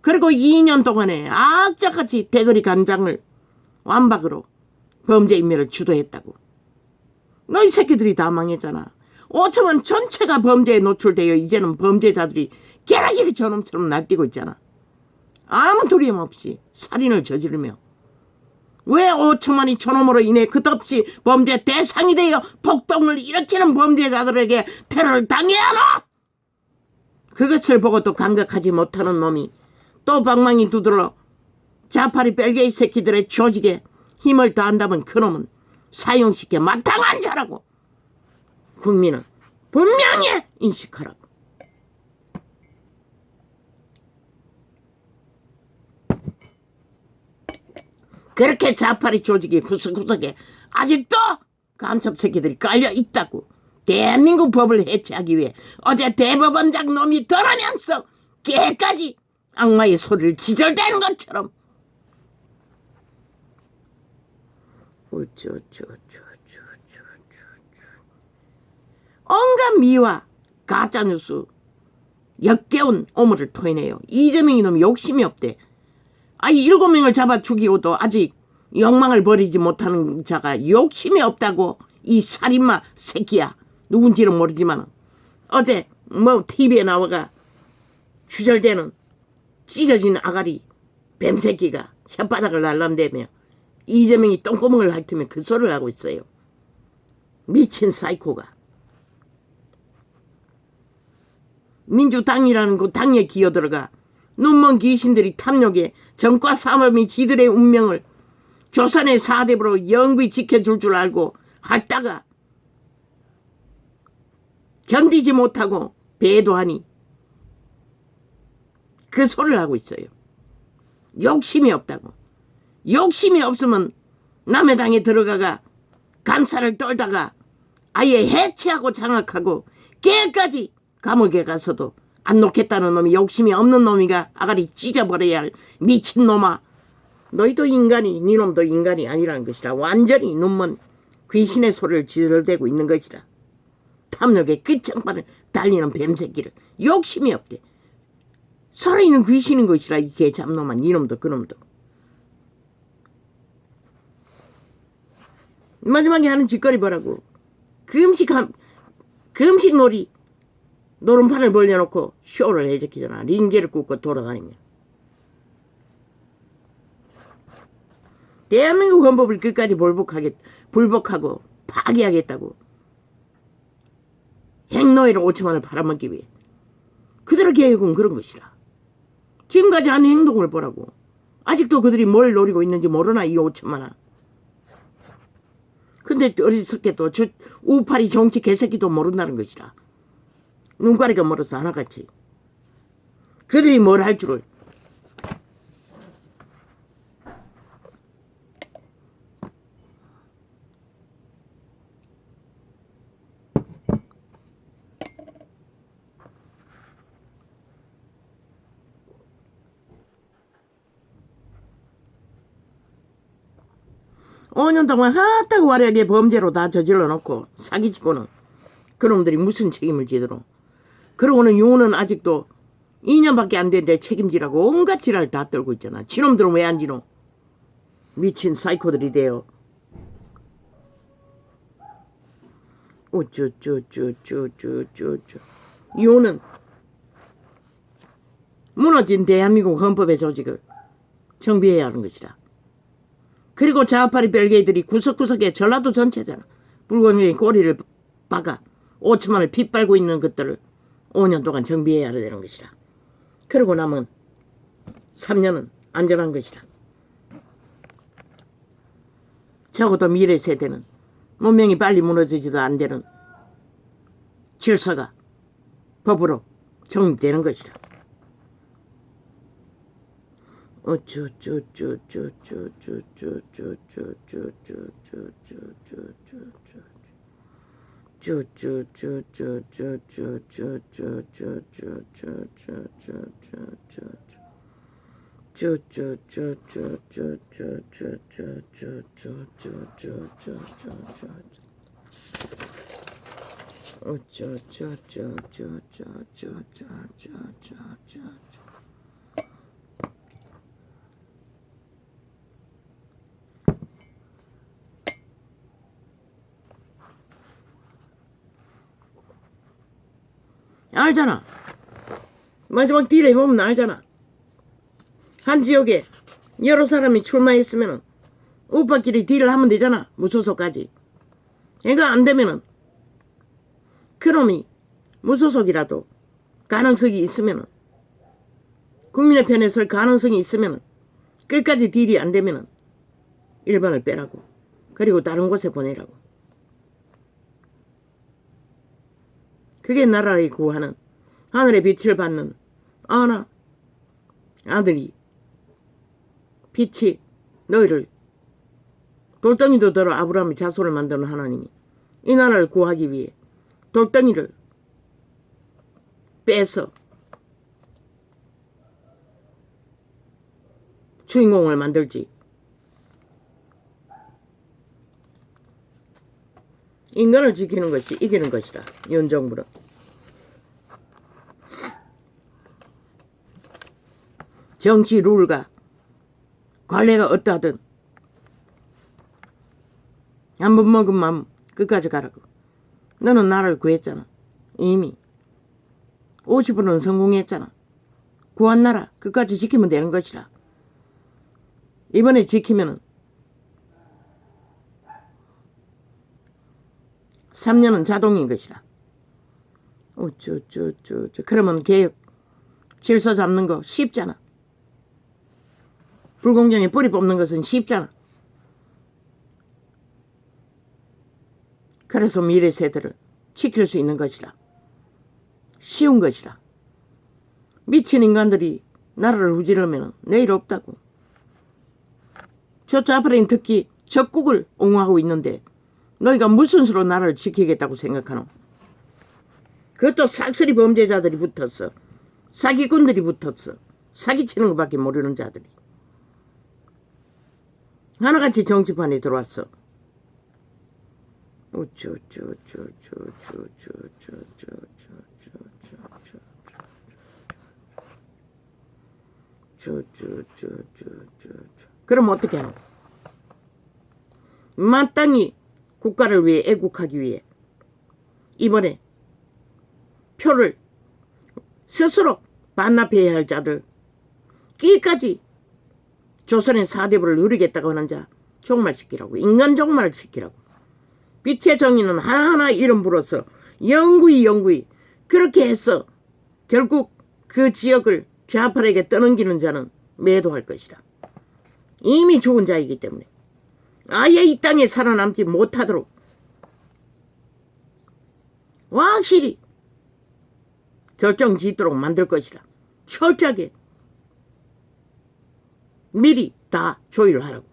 그리고 2년 동안에 악자같이 대거리 간장을 완박으로 범죄 인멸을 주도했다고. 너희 새끼들이 다 망했잖아. 5천만 전체가 범죄에 노출되어 이제는 범죄자들이 깨라기를 저놈처럼 날뛰고 있잖아. 아무 두려움 없이 살인을 저지르며 왜 5천만이 저놈으로 인해 끝없이 범죄 대상이 되어 폭동을 일으키는 범죄자들에게 테러를 당해야 하노? 그것을 보고 또 감각하지 못하는 놈이 또 방망이 두드러 자파리 벨게이 새끼들의 조직에 힘을 다한다면 그놈은 사형시켜 마땅한 자라고 국민은 분명히 인식하라고. 그렇게 자파리 조직이 구석구석에 아직도 간첩 새끼들이 깔려 있다고. 대한민국 법을 해체하기 위해 어제 대법원장 놈이 들으면서 깨까지 악마의 소리를 지절대는 것처럼 온갖 미화 가짜뉴스 역겨운 오물을 토해내요. 이재명이 놈 욕심이 없대. 아이 7명을 잡아 죽이고도 아직 욕망을 버리지 못하는 자가 욕심이 없다고. 이 살인마 새끼야. 누군지는 모르지만 어제 뭐 TV에 나와가 주절되는 찢어진 아가리 뱀새끼가 혓바닥을 날람대며 이재명이 똥구멍을 핥으며 그 소리를 하고 있어요. 미친 사이코가. 민주당이라는 그 당에 기어들어가 눈먼 귀신들이 탐욕에 정과 사범이 지들의 운명을 조선의 사대부로 영구히 지켜줄 줄 알고 했다가 견디지 못하고 배도하니 그 소리를 하고 있어요. 욕심이 없다고. 욕심이 없으면 남의 당에 들어가가 간사를 떨다가 아예 해체하고 장악하고 걔까지 감옥에 가서도 안 놓겠다는 놈이 욕심이 없는 놈이가 아가리 찢어버려야 할 미친놈아. 너희도 인간이 네 놈도 인간이 아니라는 것이라. 완전히 눈먼 귀신의 소리를 지르대고 있는 것이라. 탐욕의 끝장판을 달리는 뱀새끼를 욕심이 없대. 살아있는 귀신인 것이라. 이 개잡놈아. 네 놈도 그놈도. 마지막에 하는 짓거리 보라고. 금식 놀이 노름판을 벌려놓고 쇼를 해적히잖아. 링게를 굽고 돌아다니며. 대한민국 헌법을 끝까지 불복하고 파기하겠다고. 행노예로 5천만을 팔아먹기 위해. 그들의 계획은 그런 것이라. 지금까지 한 행동을 보라고. 아직도 그들이 뭘 노리고 있는지 모르나 이 5천만아. 근데 어리석게 또 저 우파리 정치 개새끼도 모른다는 것이라. 눈가리가 멀어서 하나같이. 그들이 뭘 할 줄을. 오 년 동안 하다고 화려하게 범죄로 다 저질러 놓고 사기치고는 그놈들이 무슨 책임을 지도록. 그러고는 용우는 아직도 2년밖에 안 됐는데 책임지라고 온갖 지랄 다 떨고 있잖아. 지놈들은 왜 안 지노? 미친 사이코들이 돼요. 용우는 무너진 대한민국 헌법의 조직을 정비해야 하는 것이다. 그리고 좌파리 벨게이들이 구석구석에 전라도 전체잖아. 불공정의 꼬리를 박아 5천만을 빗발고 있는 것들을 5년 동안 정비해야 되는 것이라. 그러고 나면 3년은 안전한 것이라. 적어도 미래 세대는 문명이 빨리 무너지지도 안 되는 질서가 법으로 정립되는 것이라. 알잖아. 마지막 딜에 보면 알잖아. 한 지역에 여러 사람이 출마했으면은 우파끼리 딜을 하면 되잖아. 무소속까지. 그러니까 안 되면은 그놈이 무소속이라도 가능성이 있으면은 국민의 편에 설 가능성이 있으면은 끝까지 딜이 안 되면은 일반을 빼라고. 그리고 다른 곳에 보내라고. 그게 나라를 구하는 하늘의 빛을 받는 아들이 빛이 너희를 돌덩이도 들어 아브라함의 자손을 만드는 하나님이 이 나라를 구하기 위해 돌덩이를 빼서 주인공을 만들지. 인간을 지키는 것이 이기는 것이다. 윤정부는. 정치 룰과 관례가 어떠하든 한 번 먹은 마음 끝까지 가라고. 너는 나라를 구했잖아. 이미 50%는 성공했잖아. 구한 나라 끝까지 지키면 되는 것이라. 이번에 지키면은 3년은 자동인 것이라. 그러면 개혁 질서 잡는 거 쉽잖아. 불공정에 뿌리 뽑는 것은 쉽잖아. 그래서 미래 세대를 지킬 수 있는 것이라. 쉬운 것이라. 미친 인간들이 나라를 후지르면 내일 없다고. 저 자파린 특히 적국을 옹호하고 있는데 너희가 무슨 수로 나라를 지키겠다고 생각하노? 그것도 싹쓸이 범죄자들이 붙었어. 사기꾼들이 붙었어. 사기치는 것밖에 모르는 자들이. 하나같이 정치판에 들어왔어. 그럼 어떻게 하노? 마땅히 국가를 위해 애국하기 위해 이번에 표를 스스로 반납해야 할 자들, 끼까지 조선의 사대부를 누리겠다고 하는 자 종말시키라고. 인간 종말시키라고. 빛의 정의는 하나하나 이름 불어서 영구히 그렇게 해서 결국 그 지역을 좌파에게 떠넘기는 자는 매도할 것이다. 이미 죽은 자이기 때문에 아예 이 땅에 살아남지 못하도록 확실히 결정짓도록 만들 것이라. 철저하게 미리 다 조율을 하라고.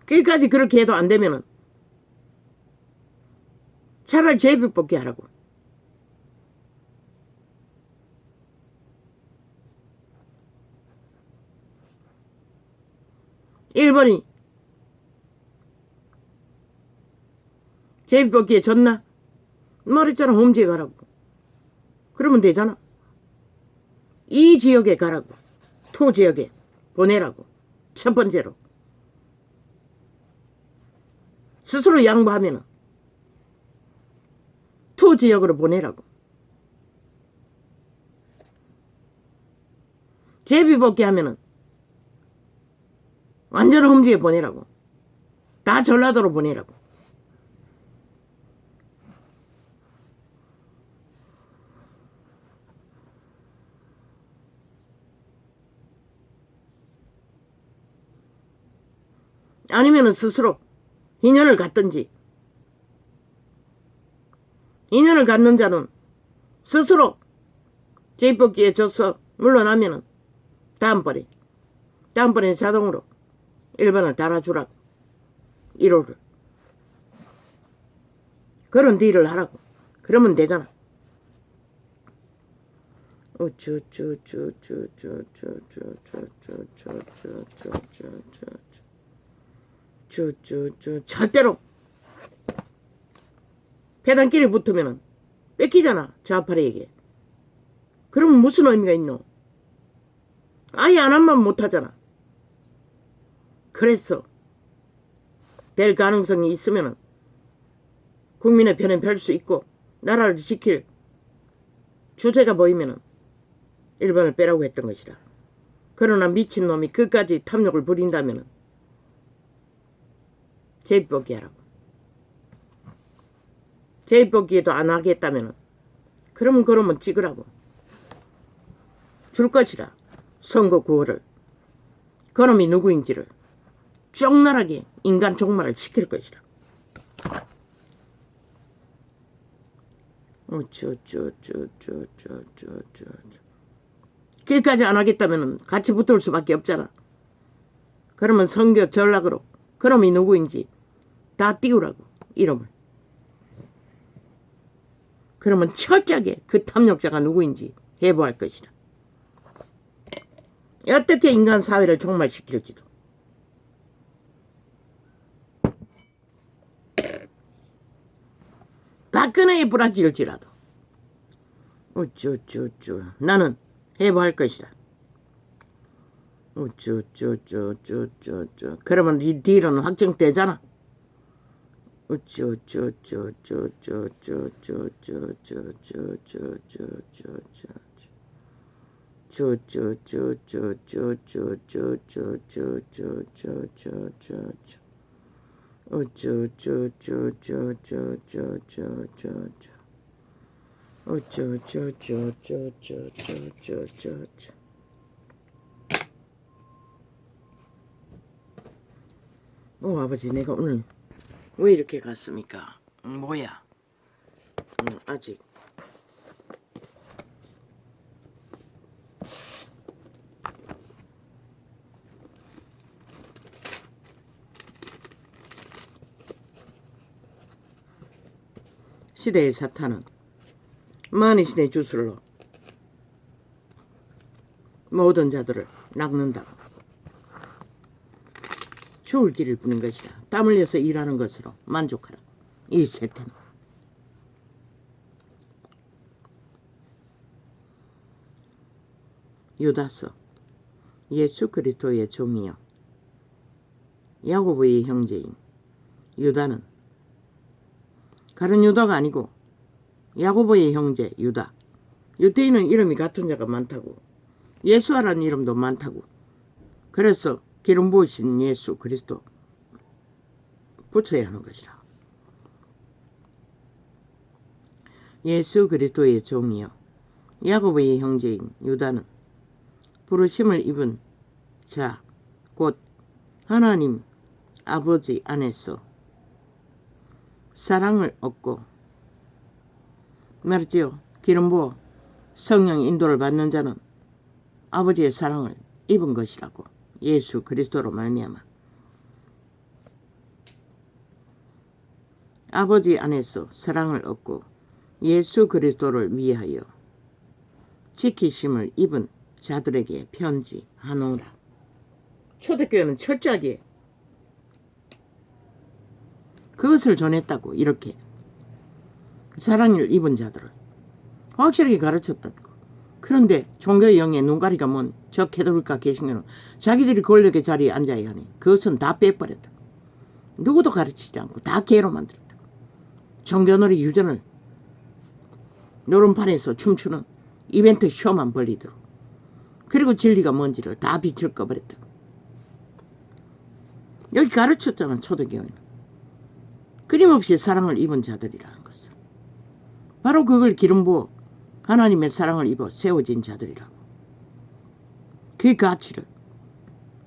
끝까지 그렇게 해도 안 되면은 차라리 제비뽑기 하라고. 일본이 제비뽑기에 졌나? 말했잖아. 홈지에 가라고. 그러면 되잖아. 이 지역에 가라고. 토 지역에 보내라고. 첫 번째로. 스스로 양보하면은 토 지역으로 보내라고. 제비뽑기 하면은 완전 험지에 보내라고. 다 전라도로 보내라고. 아니면은 스스로 인연을 갖든지. 인연을 갖는 자는 스스로 제비뽑기에 져서 물러나면은 다음번에 자동으로 일반을 달아주라고. 1호를. 그런 딜을 하라고. 그러면 되잖아. 절대로 배단끼리 붙으면 뺏기잖아. 좌파에게. 그러면 무슨 의미가 있노? 아예 안 하면 못하잖아. 그래서 될 가능성이 있으면 국민의 편에 펼 수 있고 나라를 지킬 주제가 보이면 일본을 빼라고 했던 것이라. 그러나 미친놈이 끝까지 탐욕을 부린다면 재입복귀 하라고. 재입복귀도 안 하겠다면 그러면 찍으라고. 줄 것이라. 선거 구호를. 그놈이 누구인지를 적나라하게 인간 종말을 시킬 것이라. 길까지 안 하겠다면 같이 붙을 수밖에 없잖아. 그러면 선거 전략으로 그놈이 누구인지 다 띄우라고. 이름을. 그러면 철저하게 그 탐욕자가 누구인지 해부할 것이라. 어떻게 인간 사회를 종말시킬지도. 박근혜에 부라질지라도 나는 해부할 것이다. 그러면 이 뒤로는 확정되잖아. 아버지 내가 오늘 왜 이렇게 갔습니까? 뭐야? 아직 시대의 사탄은 만이신의 주술로 모든 자들을 낚는다고. 죽을 길을 부는 것이라. 땀 흘려서 일하는 것으로 만족하라. 이 세태는. 유다서 예수 그리스도의 종이요 야고보의 형제인 유다는 다른 유다가 아니고 야고보의 형제 유다. 유대인은 이름이 같은 자가 많다고. 예수라는 이름도 많다고. 그래서 기름 부으신 예수 그리스도 붙여야 하는 것이라. 예수 그리스도의 종이요 야고보의 형제인 유다는 부르심을 입은 자 곧 하나님 아버지 안에서 사랑을 얻고 말했지요. 기름 부어 성령 인도를 받는 자는 아버지의 사랑을 입은 것이라고. 예수 그리스도로 말미암아 아버지 안에서 사랑을 얻고 예수 그리스도를 위하여 지키심을 입은 자들에게 편지하노라. 초대교회는 철저하게 그것을 전했다고. 이렇게 사랑을 입은 자들을 확실하게 가르쳤다고. 그런데 종교의 영의 눈가리가 뭔 저 캐톨릭가 계시면 자기들이 권력의 자리에 앉아야 하니 그것은 다 빼버렸다. 누구도 가르치지 않고 다 개로 만들었다. 종교놀이 유전을 노름판에서 춤추는 이벤트 쇼만 벌리도록. 그리고 진리가 뭔지를 다 빛을 꺼버렸다. 여기 가르쳤잖아. 초대교회는 끊임없이 사랑을 입은 자들이라는 것을. 바로 그걸 기름 부어 하나님의 사랑을 입어 세워진 자들이라고. 그 가치를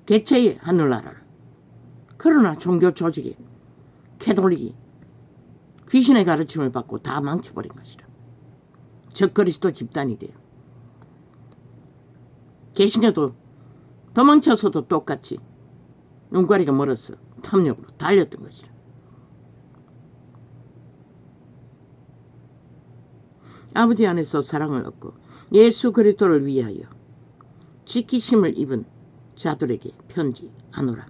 개체의 하늘나라를. 그러나 종교 조직이 캐톨릭이 귀신의 가르침을 받고 다 망쳐버린 것이라. 적그리스도 집단이 돼요. 개신교도 도망쳐서도 똑같이 눈가리가 멀어서 탐욕으로 달렸던 것이라. 아버지 안에서 사랑을 얻고 예수 그리스도를 위하여 지키심을 입은 자들에게 편지하노라.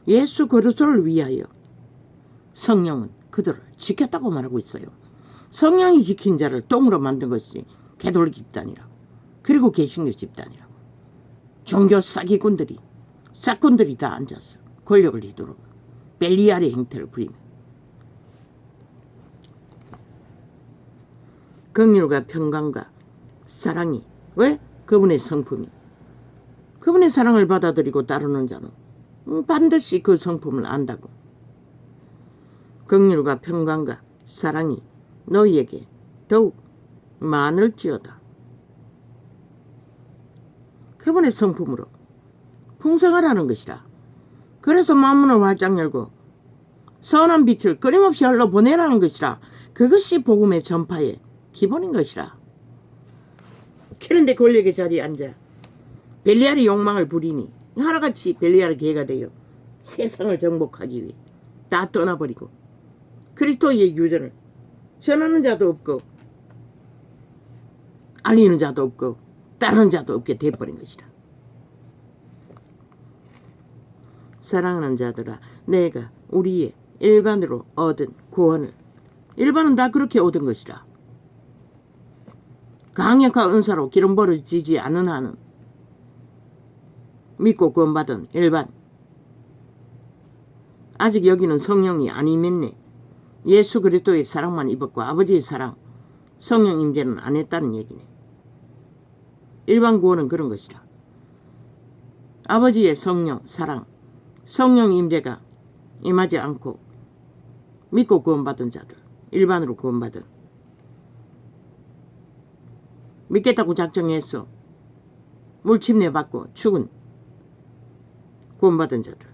예수 그리스도를 위하여 성령은 그들을 지켰다고 말하고 있어요. 성령이 지킨 자를 똥으로 만든 것이 개돌 집단이라고. 그리고 개신교 집단이라고. 종교 사기꾼들이 사꾼들이 다 앉아서 권력을 휘두르고 벨리알의 행태를 부리며 긍휼과 평강과 사랑이 왜? 그분의 성품이 그분의 사랑을 받아들이고 따르는 자는 반드시 그 성품을 안다고. 긍휼과 평강과 사랑이 너희에게 더욱 많을지어다. 그분의 성품으로 풍성하라는 것이라. 그래서 만문을 활짝 열고 선한 빛을 끊임없이 흘러보내라는 것이라. 그것이 복음의 전파의 기본인 것이라. 그런데 권력의 자리에 앉아 벨리알의 욕망을 부리니 하나같이 벨리알의 개가 되어 세상을 정복하기 위해 다 떠나버리고 그리스도의 유전을 전하는 자도 없고 알리는 자도 없고 따르는 자도 없게 돼버린 것이다. 사랑하는 자들아, 내가 우리의 일반으로 얻은 구원을, 일반은 다 그렇게 얻은 것이라. 강력한 은사로 기름 부어지지 않은 한은 믿고 구원받은 일반, 아직 여기는 성령이 안 임했네. 예수 그리스도의 사랑만 입었고 아버지의 사랑, 성령 임재는 안 했다는 얘기네. 일반 구원은 그런 것이라. 아버지의 성령, 사랑, 성령 임재가 임하지 않고 믿고 구원받은 자들, 일반으로 구원받은, 믿겠다고 작정했어 물침내 받고 죽은 구원받은 자들,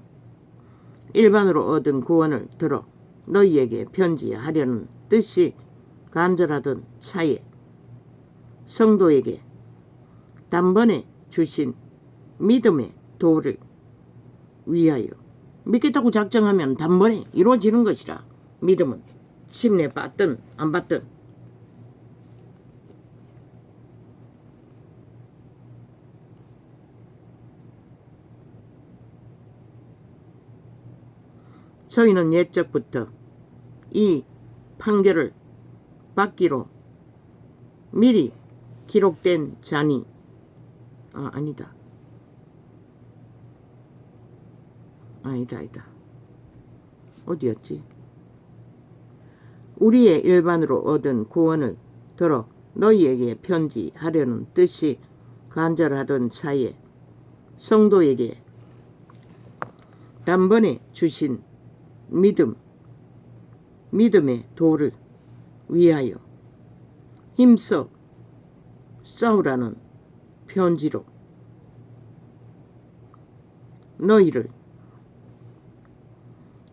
일반으로 얻은 구원을 들어 너희에게 편지하려는 뜻이 간절하던 차에 성도에게 단번에 주신 믿음의 도를 위하여. 믿겠다고 작정하면 단번에 이루어지는 것이라. 믿음은 침례 받든 안 받든. 저희는 옛적부터 이 판결을 받기로 미리 기록된 자니, 아니다. 어디였지? 우리의 일반으로 얻은 구원을 들어 너희에게 편지하려는 뜻이 간절하던 차에 성도에게 단번에 주신 믿음의 도를 위하여 힘써 싸우라는 편지로 너희를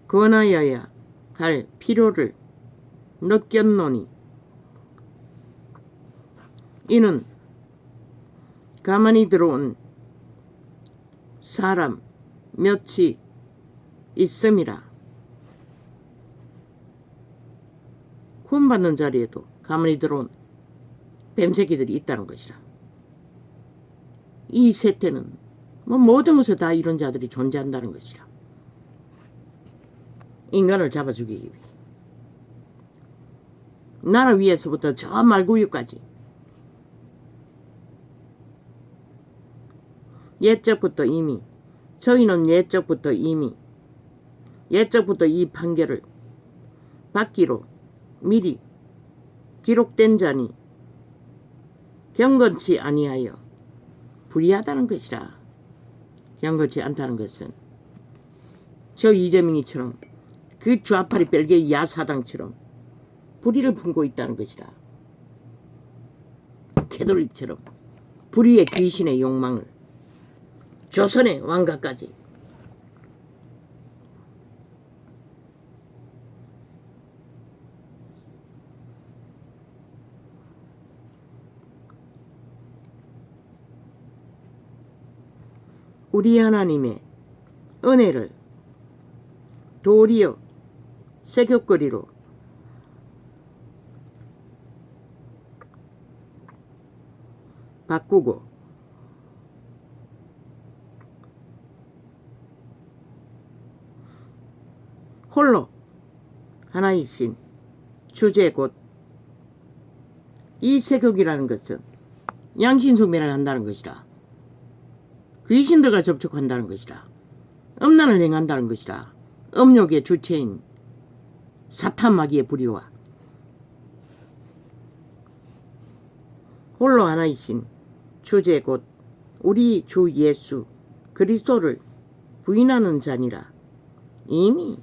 권하여야 할 필요를 느꼈노니 이는 가만히 들어온 사람 몇이 있음이라. 구원받는 자리에도 가만히 들어온 뱀새끼들이 있다는 것이라. 이 세태는 모든 곳에 다 이런 자들이 존재한다는 것이라. 인간을 잡아 죽이기 위해. 나라 위에서부터 저 말구유까지 저희는 옛적부터 이 판결을 받기로 미리 기록된 자니 경건치 아니하여 불의하다는 것이라. 경건치 않다는 것은 저 이재명이처럼 그 좌파리 벨기에 야사당처럼 불의를 품고 있다는 것이라. 캐톨릭처럼 불의의 귀신의 욕망을 조선의 왕가까지 우리 하나님의 은혜를 도리어 세교거리로 바꾸고 홀로 하나이신 주제 곧 이 세격이라는 것은 양신숭배를 한다는 것이라. 귀신들과 접촉한다는 것이라. 음란을 행한다는 것이라. 음욕의 주체인 사탄 마귀의 불의와 홀로 하나이신 주제 곧 우리 주 예수 그리스도를 부인하는 자니라. 이미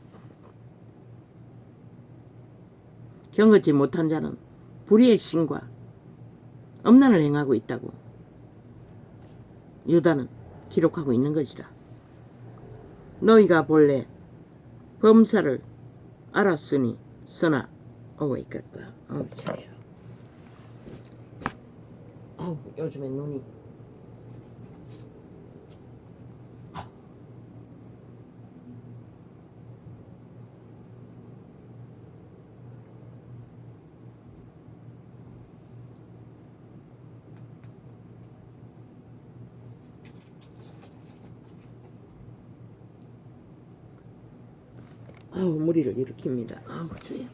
경건치 못한 자는 불의의 신과 음란을 행하고 있다고 유다는 기록하고 있는 것이라. 너희가 본래 범사를 알았으니 쓰나 있겠다. 요즘에 눈이 무리를 일으킵니다. 주여.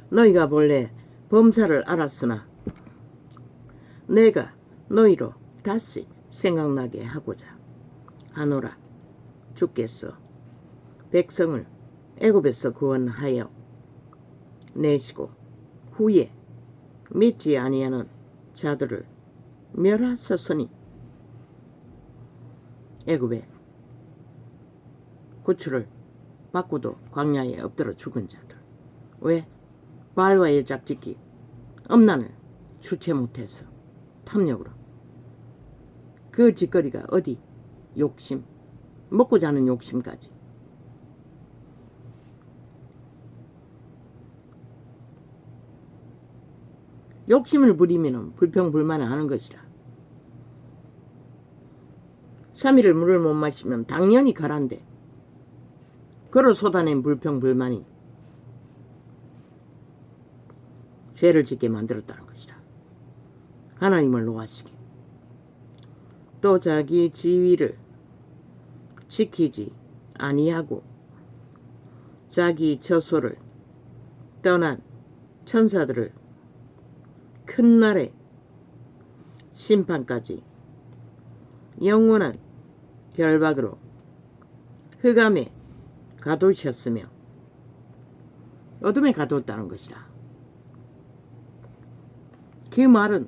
너희가 본래 범사를 알았으나 내가 너희로 다시 생각나게 하고자 하노라. 주께서 백성을 애굽에서 구원하여 내시고 후에 믿지 아니하는 자들을 멸하셨으니 애굽의 구출을 받고도 광야에 엎드려 죽은 자들. 왜? 바알과의 짝짓기 음란을 주체 못해서 탐욕으로. 그 짓거리가 어디? 욕심, 먹고 자는 욕심까지. 욕심을 부리면 불평불만을 하는 것이라. 3일을 물을 못 마시면 당연히 가란데 그로 쏟아낸 불평불만이 죄를 짓게 만들었다는 것이라. 하나님을 노하시게. 또 자기 지위를 지키지 아니하고 자기 처소를 떠난 천사들을 큰 날의 심판까지 영원한 결박으로 흑암에 가두셨으며 어둠에 가두었다는 것이라. 그 말은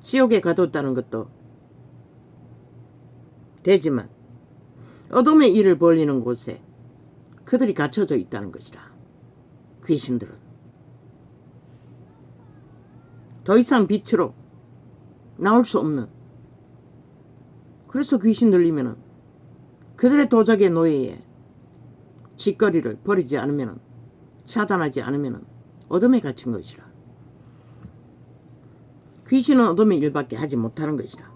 지옥에 가뒀다는 것도 되지만 어둠의 일을 벌리는 곳에 그들이 갇혀져 있다는 것이라. 귀신들은 더 이상 빛으로 나올 수 없는. 그래서 귀신 들리면은 그들의 도적의 노예에 짓거리를 버리지 않으면은, 차단하지 않으면은 어둠에 갇힌 것이라. 귀신은 어둠의 일밖에 하지 못하는 것이라.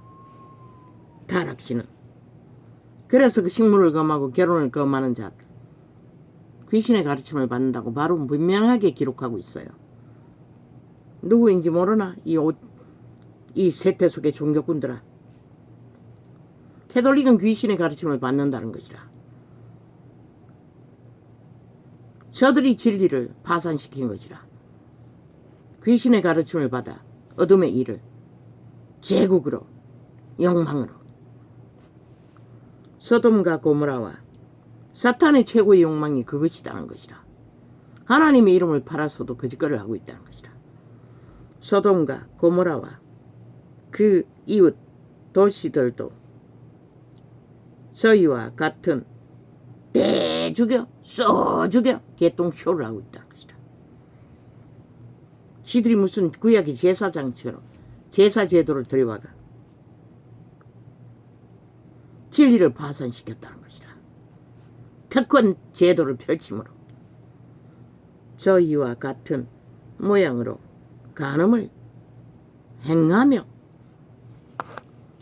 타락신은. 그래서 그 식물을 금하고 결혼을 금하는 자들 귀신의 가르침을 받는다고 바로 분명하게 기록하고 있어요. 누구인지 모르나? 이 세태 속의 종교꾼들아. 캐톨릭은 귀신의 가르침을 받는다는 것이라. 저들이 진리를 파산시킨 것이라. 귀신의 가르침을 받아 어둠의 일을 제국으로, 욕망으로. 소돔과 고모라와 사탄의 최고의 욕망이 그것이라는 것이라. 하나님의 이름을 팔아서도 거짓거리를 하고 있다는 것이라. 소돔과 고모라와 그 이웃 도시들도 저희와 같은 배 죽여 쏘 죽여 개똥쇼를 하고 있다는 것이다. 지들이 무슨 구약의 제사장처럼 제사 제도를 들여와가 진리를 파산시켰다는 것이다. 특권 제도를 펼침으로 저희와 같은 모양으로 간음을 행하며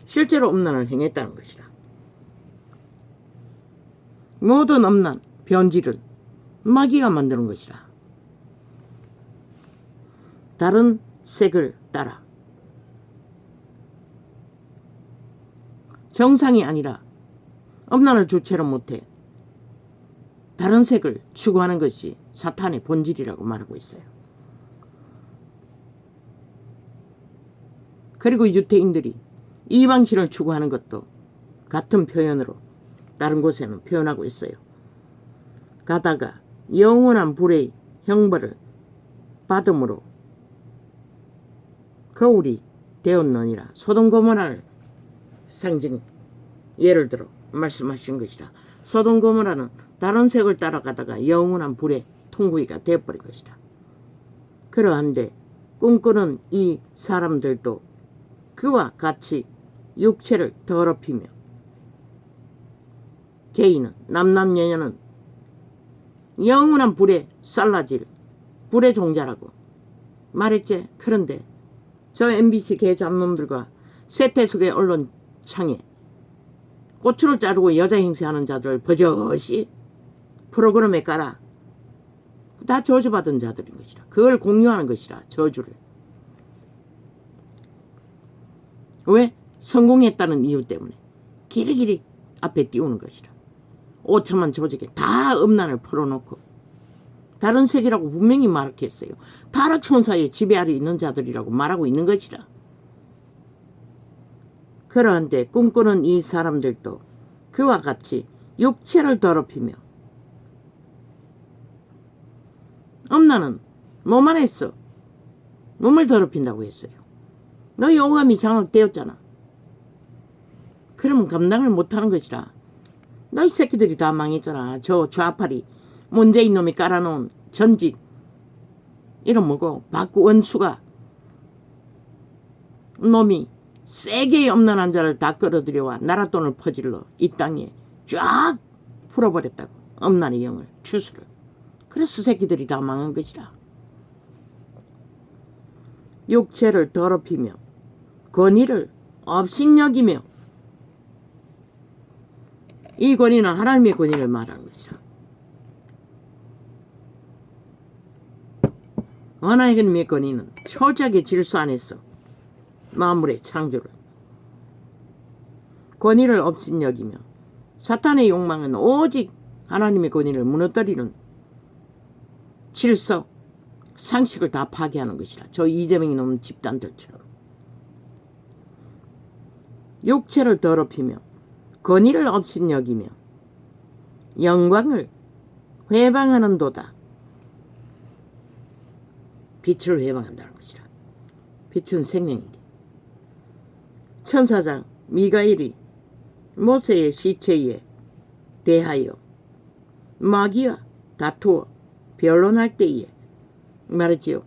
실제로 음란을 행했다는 것이다. 모든 음란, 변질은 마귀가 만드는 것이라. 다른 색을 따라. 정상이 아니라 음란을 주체로 못해 다른 색을 추구하는 것이 사탄의 본질이라고 말하고 있어요. 그리고 유태인들이 이방신을 추구하는 것도 같은 표현으로 다른 곳에는 표현하고 있어요. 가다가 영원한 불의 형벌을 받음으로 거울이 되었느니라. 소돔 고모라를 상징 예를 들어 말씀하신 것이라. 소돔 고모라는 다른 색을 따라가다가 영원한 불의 통구이가 되어버린 것이다. 그러한데 꿈꾸는 이 사람들도 그와 같이 육체를 더럽히며 개인은 남남여녀는 영원한 불에 쌀라질 불의 종자라고 말했지. 그런데 저 MBC 개잡놈들과 세태석의 언론창에 고추를 자르고 여자 행세하는 자들 버젓이 프로그램에 깔아 다 저주받은 자들인 것이라. 그걸 공유하는 것이라. 저주를. 왜? 성공했다는 이유 때문에 길이길이 앞에 띄우는 것이라. 5천만 조직에 다 음란을 풀어놓고 다른 색이라고 분명히 말했어요. 타락천사의 지배 아래 있는 자들이라고 말하고 있는 것이라. 그러한데 꿈꾸는 이 사람들도 그와 같이 육체를 더럽히며 음란은 몸 안에서 몸을 더럽힌다고 했어요. 너희 오감이 장악되었잖아. 그러면 감당을 못하는 것이라. 너희 새끼들이 다 망했잖아. 저 좌파리 문재인 놈이 깔아놓은 전직 이런 뭐고 박원수가 놈이 세게 음란한 자를 다 끌어들여와 나라 돈을 퍼질러 이 땅에 쫙 풀어버렸다고. 음란의 영을 추수를. 그래서 새끼들이 다 망한 것이라. 육체를 더럽히며 권위를 업신여기며 이 권위는 하나님의 권위를 말하는 것이라. 하나님의 권위는 철저하게 질서 안에서 만물의 창조를 권위를 업신여기며 사탄의 욕망은 오직 하나님의 권위를 무너뜨리는 질서 상식을 다 파괴하는 것이라. 저 이재명이 놈 집단들처럼 육체를 더럽히며 권위를 업신여기며 영광을 회방하는도다. 빛을 회방한다는 것이라. 빛은 생명이기. 천사장 미가엘이 모세의 시체에 대하여 마귀와 다투어 변론할 때에 말했지요.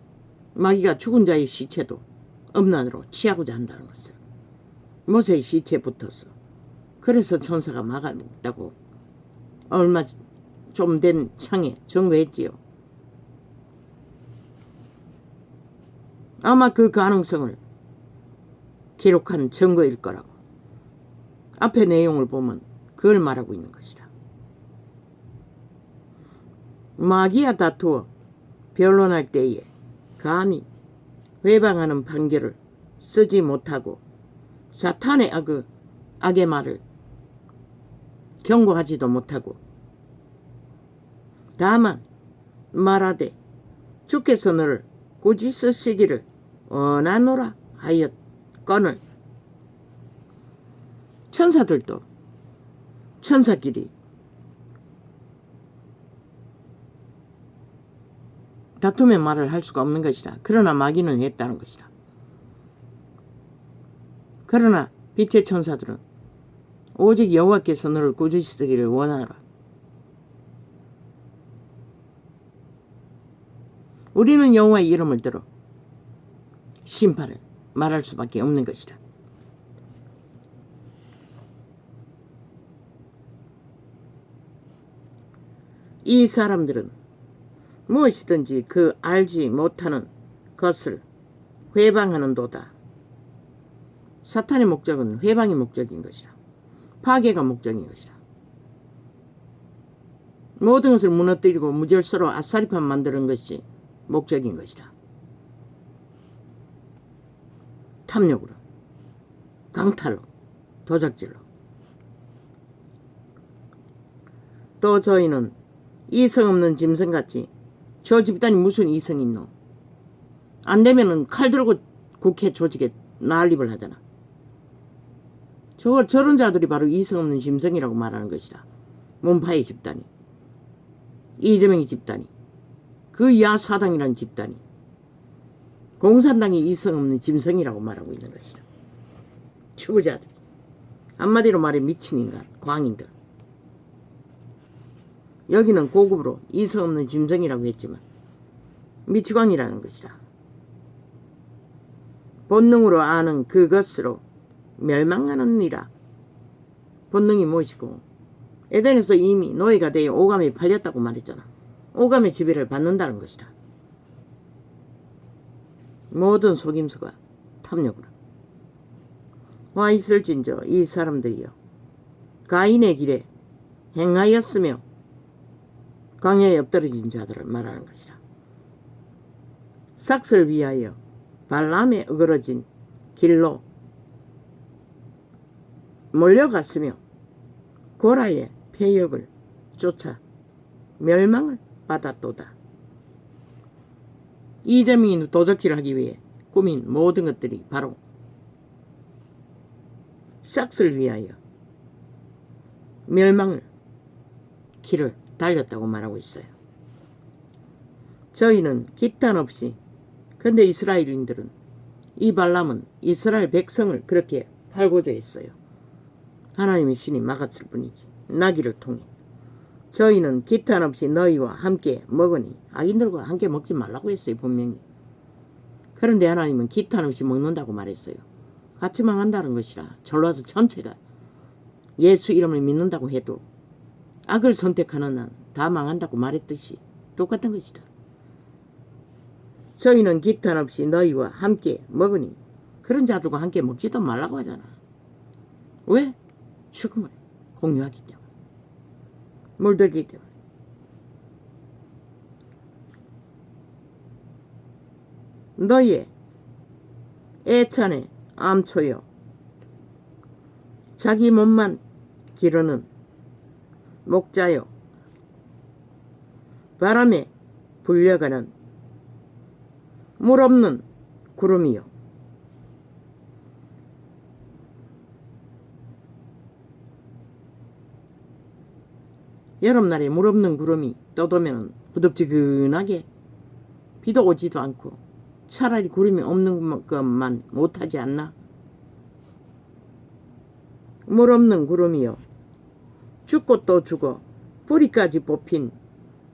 마귀가 죽은 자의 시체도 음란으로 취하고자 한다는 것을. 모세의 시체에 붙었어. 그래서 천사가 막아먹다고 얼마 좀 된 창에 증거했지요. 아마 그 가능성을 기록한 증거일 거라고. 앞에 내용을 보면 그걸 말하고 있는 것이라. 마귀와 다투어 변론할 때에 감히 회방하는 판결을 쓰지 못하고 사탄의 악의 말을 경고하지도 못하고 다만 말하되 주께서 너를 굳이 쓰시기를 원하노라 하였거늘. 천사들도 천사끼리 다툼의 말을 할 수가 없는 것이라. 그러나 마귀는 했다는 것이라. 그러나 빛의 천사들은 오직 여호와께서 너를 꾸짖으 쓰기를 원하노라. 우리는 여호와의 이름을 들어 심판을 말할 수밖에 없는 것이라. 이 사람들은 무엇이든지 그 알지 못하는 것을 회방하는도다. 사탄의 목적은 회방이 목적인 것이라. 파괴가 목적인 것이라. 모든 것을 무너뜨리고 무질서로 아싸리판 만드는 것이 목적인 것이라. 탐욕으로, 강탈로, 도적질로. 또 저희는 이성 없는 짐승같이 저 집단이 무슨 이성이 있노? 안 되면은 칼 들고 국회 조직에 난립을 하잖아. 저런 자들이 바로 이성 없는 짐승이라고 말하는 것이다. 문파의 집단이, 이재명의 집단이, 그 야사당이라는 집단이, 공산당이 이성 없는 짐승이라고 말하고 있는 것이다. 추구자들, 한마디로 말해 미친 인간, 광인들. 여기는 고급으로 이성 없는 짐승이라고 했지만 미치광이라는 것이다. 본능으로 아는 그것으로 멸망하느니라. 본능이 무엇이고, 에덴에서 이미 노예가 되어 오감에 팔렸다고 말했잖아. 오감의 지배를 받는다는 것이다. 모든 속임수가 탐욕으로. 와 있을진저 이 사람들이여 가인의 길에 행하였으며 광야에 엎드러진 자들을 말하는 것이다. 삭스를 위하여 발람에 어그러진 길로 몰려갔으며 고라의 폐역을 쫓아 멸망을 받았도다. 이재명이 도적질을 하기 위해 꾸민 모든 것들이 바로 삭스를 위하여 멸망을 길을 달렸다고 말하고 있어요. 저희는 기탄 없이, 근데 이스라엘인들은, 이 발람은 이스라엘 백성을 그렇게 팔고자 했어요. 하나님의 신이 막았을 뿐이지. 나귀를 통해. 저희는 기탄 없이 너희와 함께 먹으니, 악인들과 함께 먹지 말라고 했어요, 분명히. 그런데 하나님은 기탄 없이 먹는다고 말했어요. 같이 망한다는 것이라. 전라도 전체가 예수 이름을 믿는다고 해도 악을 선택하는 한 다 망한다고 말했듯이 똑같은 것이다. 저희는 기탄 없이 너희와 함께 먹으니, 그런 자들과 함께 먹지도 말라고 하잖아. 왜? 죽음을 공유하기 때문에, 물들기 때문에. 너희의 애찬의 암초여, 자기 몸만 기르는 목자여, 바람에 불려가는 물 없는 구름이요, 여름날에 물 없는 구름이 떠도면 구덥지근하게 비도 오지도 않고 차라리 구름이 없는 것만 못하지 않나? 물 없는 구름이요, 죽고 또 죽어 뿌리까지 뽑힌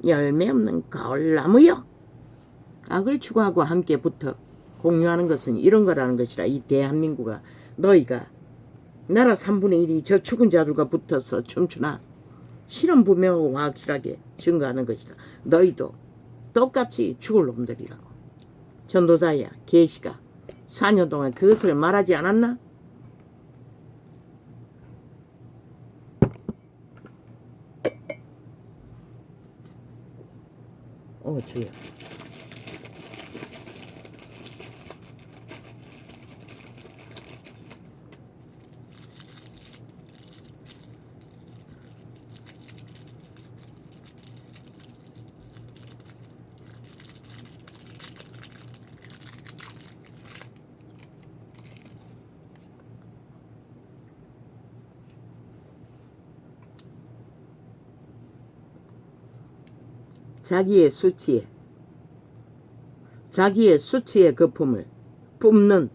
열매 없는 가을나무요. 악을 추구하고 함께 붙어 공유하는 것은 이런 거라는 것이라. 이 대한민국아, 너희가 나라 3분의 1이 저 죽은 자들과 붙어서 춤추나? 실은 분명하고 확실하게 증거하는 것이다. 너희도 똑같이 죽을 놈들이라고. 전도자야, 계시가 4년 동안 그것을 말하지 않았나? 주여. 자기의 수치의 거품을 뿜는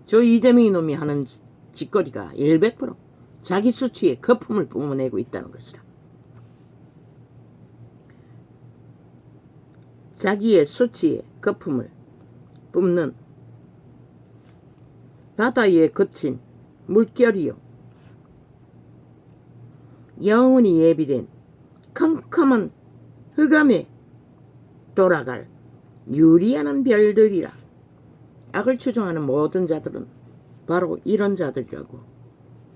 저 이재명이 놈이 하는 짓거리가 100% 자기 수치의 거품을 뿜어내고 있다는 것이다. 자기의 수치의 거품을 뿜는 바다에 거친 물결이요, 영원히 예비된 컴컴한 흑암에 돌아갈 유리하는 별들이라. 악을 추종하는 모든 자들은 바로 이런 자들이라고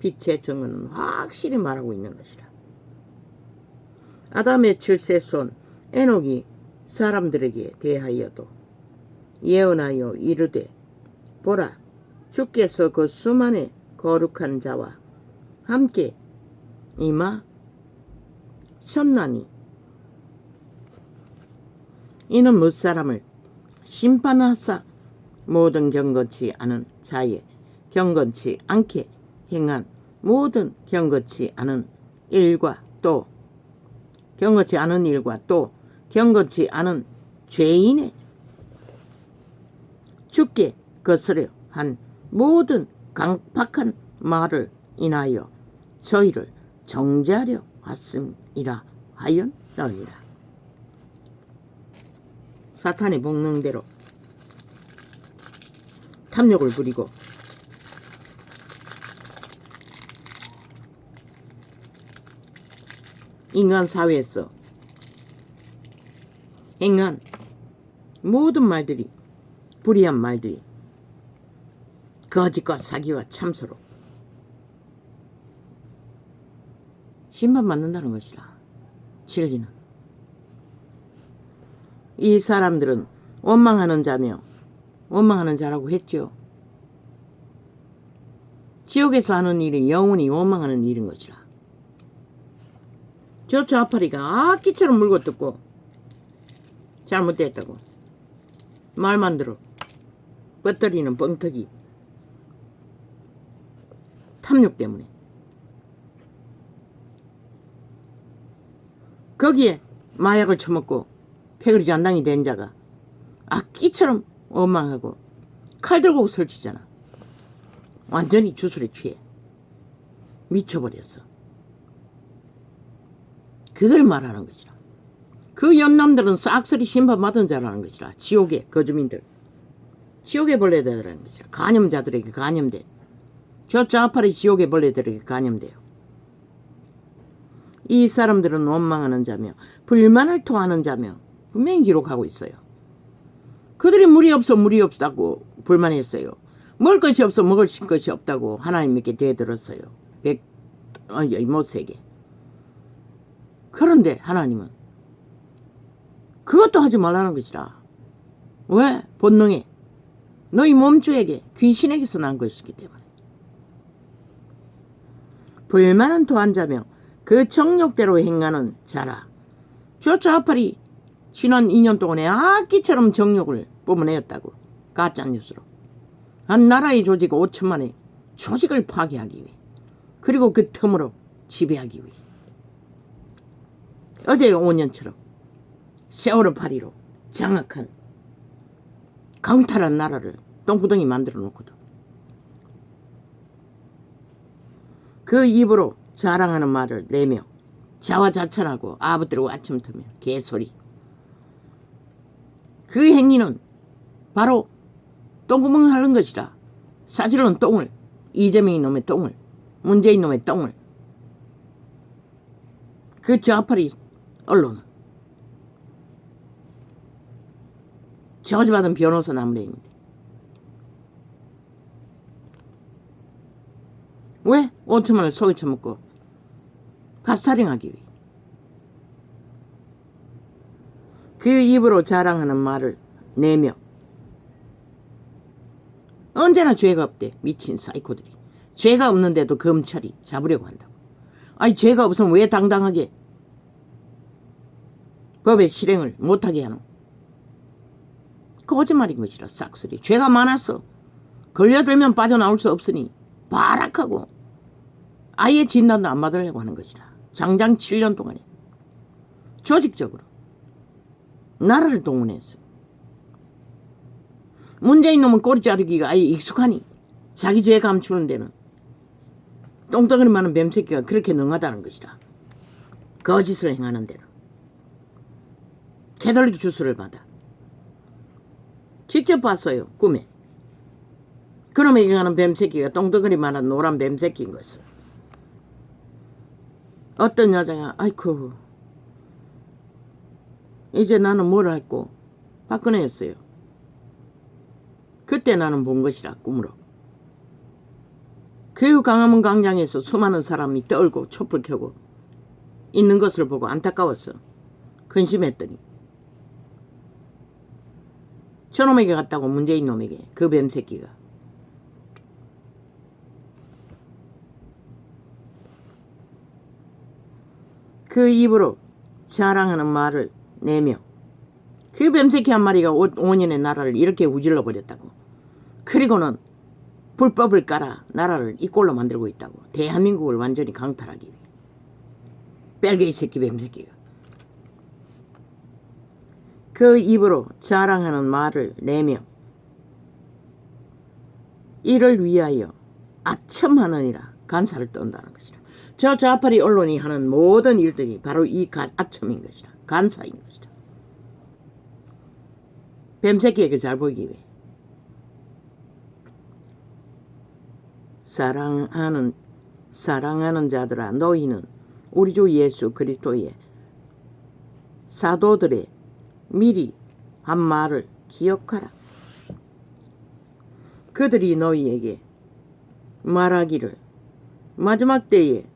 빛의 증언은 확실히 말하고 있는 것이라. 아담의 7세 손 에녹이 사람들에게 대하여도 예언하여 이르되, 보라, 주께서 그 수만의 거룩한 자와 함께 임하셨나니 이는 무사람을 심판하사 모든 경건치 않은 자의 경건치 않게 행한 모든 경건치 않은 일과 또 경건치 않은 일과 또 경건치 않은 죄인의 주께 거스려 한 모든 강팍한 말을 인하여 저희를 정죄하려 왔음이라 하였느니라. 사탄의 복능대로 탐욕을 부리고 인간 사회에서 행한 모든 말들이 불의한 말들이 거짓과 사기와 참소로 심판받는다는 것이라. 진리는 이 사람들은 원망하는 자며 원망하는 자라고 했죠. 지옥에서 하는 일이 영원히 원망하는 일인 것이라. 저 좌파리가 악기처럼 물고 뜯고 잘못됐다고 말만 들어 뻗들이는 뻥터기 탐욕 때문에 거기에 마약을 처먹고 패거리 잔당이 된 자가 악기처럼 원망하고 칼 들고 설치잖아. 완전히 주술에 취해 미쳐버렸어. 그걸 말하는 것이라. 그 연남들은 싹쓸이 심판받은 자라는 것이라. 지옥의 거주민들, 지옥의 벌레들이라는 것이라. 간염자들에게 간염돼. 저 좌파리 지옥의 벌레들에게 간염돼요. 이 사람들은 원망하는 자며 불만을 토하는 자며 분명히 기록하고 있어요. 그들이 물이 없다고 불만했어요. 먹을 것이 없어 먹을 것이 없다고 하나님께 대들었어요. 모세에게. 그런데 하나님은 그것도 하지 말라는 것이라. 왜? 본능에 너희 몸주에게 귀신에게서 난 것이기 때문에. 불만은 토한 자며 그 정욕대로 행하는 자라. 저 좌팔이 지난 2년 동안에 악기처럼 정욕을 뿜어내었다고. 가짜뉴스로. 한 나라의 조직 5천만의 조직을 파괴하기 위해, 그리고 그 틈으로 지배하기 위해 어제 5년처럼 세월호 파리로 장악한 강탈한 나라를 똥구덩이 만들어 놓고도 그 입으로 자랑하는 말을 내며 자화자찬하고 아부들고 아침터며 개소리. 그 행위는 바로 똥구멍 하는 것이라. 사실은 똥을, 이재명이 놈의 똥을, 문재인 놈의 똥을, 그 좌파리 언론은 저주받은 변호사 나무래입니다. 왜? 5천만 원을 속에 쳐먹고 가스타링하기 위해. 그 입으로 자랑하는 말을 내며 언제나 죄가 없대. 미친 사이코들이. 죄가 없는데도 검찰이 잡으려고 한다고. 아니 죄가 없으면 왜 당당하게 법의 실행을 못하게 하노? 거짓말인 것이라. 싹쓸이. 죄가 많았어. 걸려들면 빠져나올 수 없으니 바락하고 아예 진단도 안 받으려고 하는 것이라. 장장 7년 동안에 조직적으로 나라를 동원했어. 문재인 놈은 꼬리 자르기가 아예 익숙하니 자기 죄 감추는 데는 똥덩어리 많은 뱀새끼가 그렇게 능하다는 것이라. 거짓을 행하는 데는 개돌리기 주술을 받아. 직접 봤어요. 꿈에. 그놈에게 가는 뱀새끼가 똥덩어리 많은 노란 뱀새끼인 것을. 어떤 여자가 아이쿠 이제 나는 뭘 할꼬 박근혜였어요. 그때 나는 본 것이라. 꿈으로. 그 광화문 광장에서 수많은 사람이 떨고 촛불 켜고 있는 것을 보고 안타까웠어. 근심했더니 저놈에게 갔다고. 문재인 놈에게. 그 뱀새끼가. 그 입으로 자랑하는 말을 내며 그 뱀새끼 한 마리가 5년의 나라를 이렇게 우질러 버렸다고. 그리고는 불법을 깔아 나라를 이 꼴로 만들고 있다고. 대한민국을 완전히 강탈하기 위해. 뺄개이 새끼 뱀새끼가. 그 입으로 자랑하는 말을 내며 이를 위하여 아첨하느니라 간사를 떤다는 것이다. 저 좌파리 언론이 하는 모든 일들이 바로 이 아첨인 것이다. 간사인 것이다. 뱀새끼에게 잘 보이기 위해. 사랑하는 자들아, 너희는 우리 주 예수 그리스도의 사도들의 미리 한 말을 기억하라. 그들이 너희에게 말하기를 마지막 때에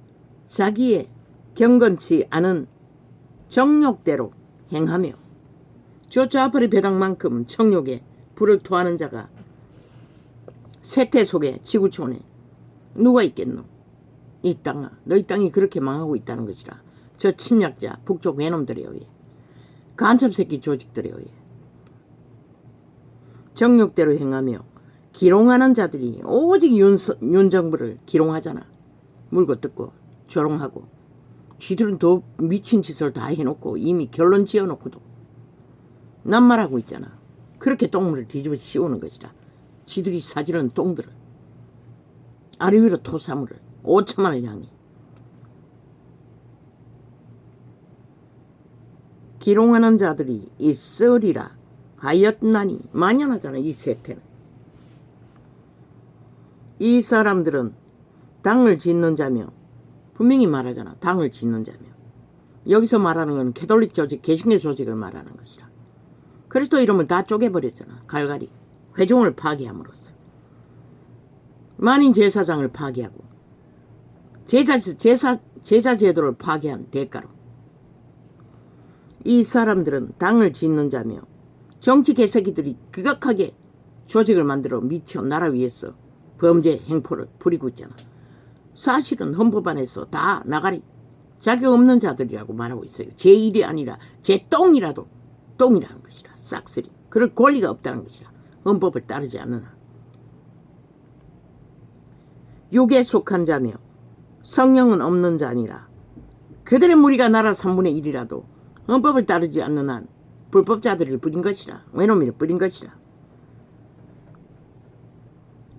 자기의 경건치 않은 정욕대로 행하며 저 좌파리 배당만큼 정욕에 불을 토하는 자가 세태 속에 지구촌에 누가 있겠노? 이 땅아, 너희 땅이 그렇게 망하고 있다는 것이라. 저 침략자 북쪽 외놈들에 의해, 간첩새끼 조직들에 의해 정욕대로 행하며 기롱하는 자들이 오직 윤 정부를 기롱하잖아. 물고 뜯고 조롱하고 쥐들은 더 미친 짓을 다 해놓고 이미 결론 지어놓고도 낱말하고 있잖아. 그렇게 똥물을 뒤집어 씌우는 것이다. 쥐들이 사지른 똥들을, 아래 위로 토사물을 5천만을 향해 기롱하는 자들이 있으리라 하였나니. 만연하잖아 이 세태는. 이 사람들은 당을 짓는 자며, 분명히 말하잖아. 당을 짓는 자며. 여기서 말하는 건 캐톨릭 조직, 개신교 조직을 말하는 것이라. 그리스도 이름을 다 쪼개버렸잖아. 갈갈이 회중을 파괴함으로써 만인 제사장을 파괴하고 제자 제도를 파괴한 대가로 이 사람들은 당을 짓는 자며 정치 개새끼들이 극악하게 조직을 만들어 미쳐 나라 위에서 범죄 행포를 부리고 있잖아. 사실은 헌법 안에서 다 나가리 자격 없는 자들이라고 말하고 있어요. 제 일이 아니라 제 똥이라도 똥이라는 것이라. 싹쓸이. 그럴 권리가 없다는 것이라. 헌법을 따르지 않는 한. 육에 속한 자며 성령은 없는 자니라. 그들의 무리가 나라 3분의 1이라도 헌법을 따르지 않는 한 불법자들을 부린 것이라. 외놈이를 부린 것이라.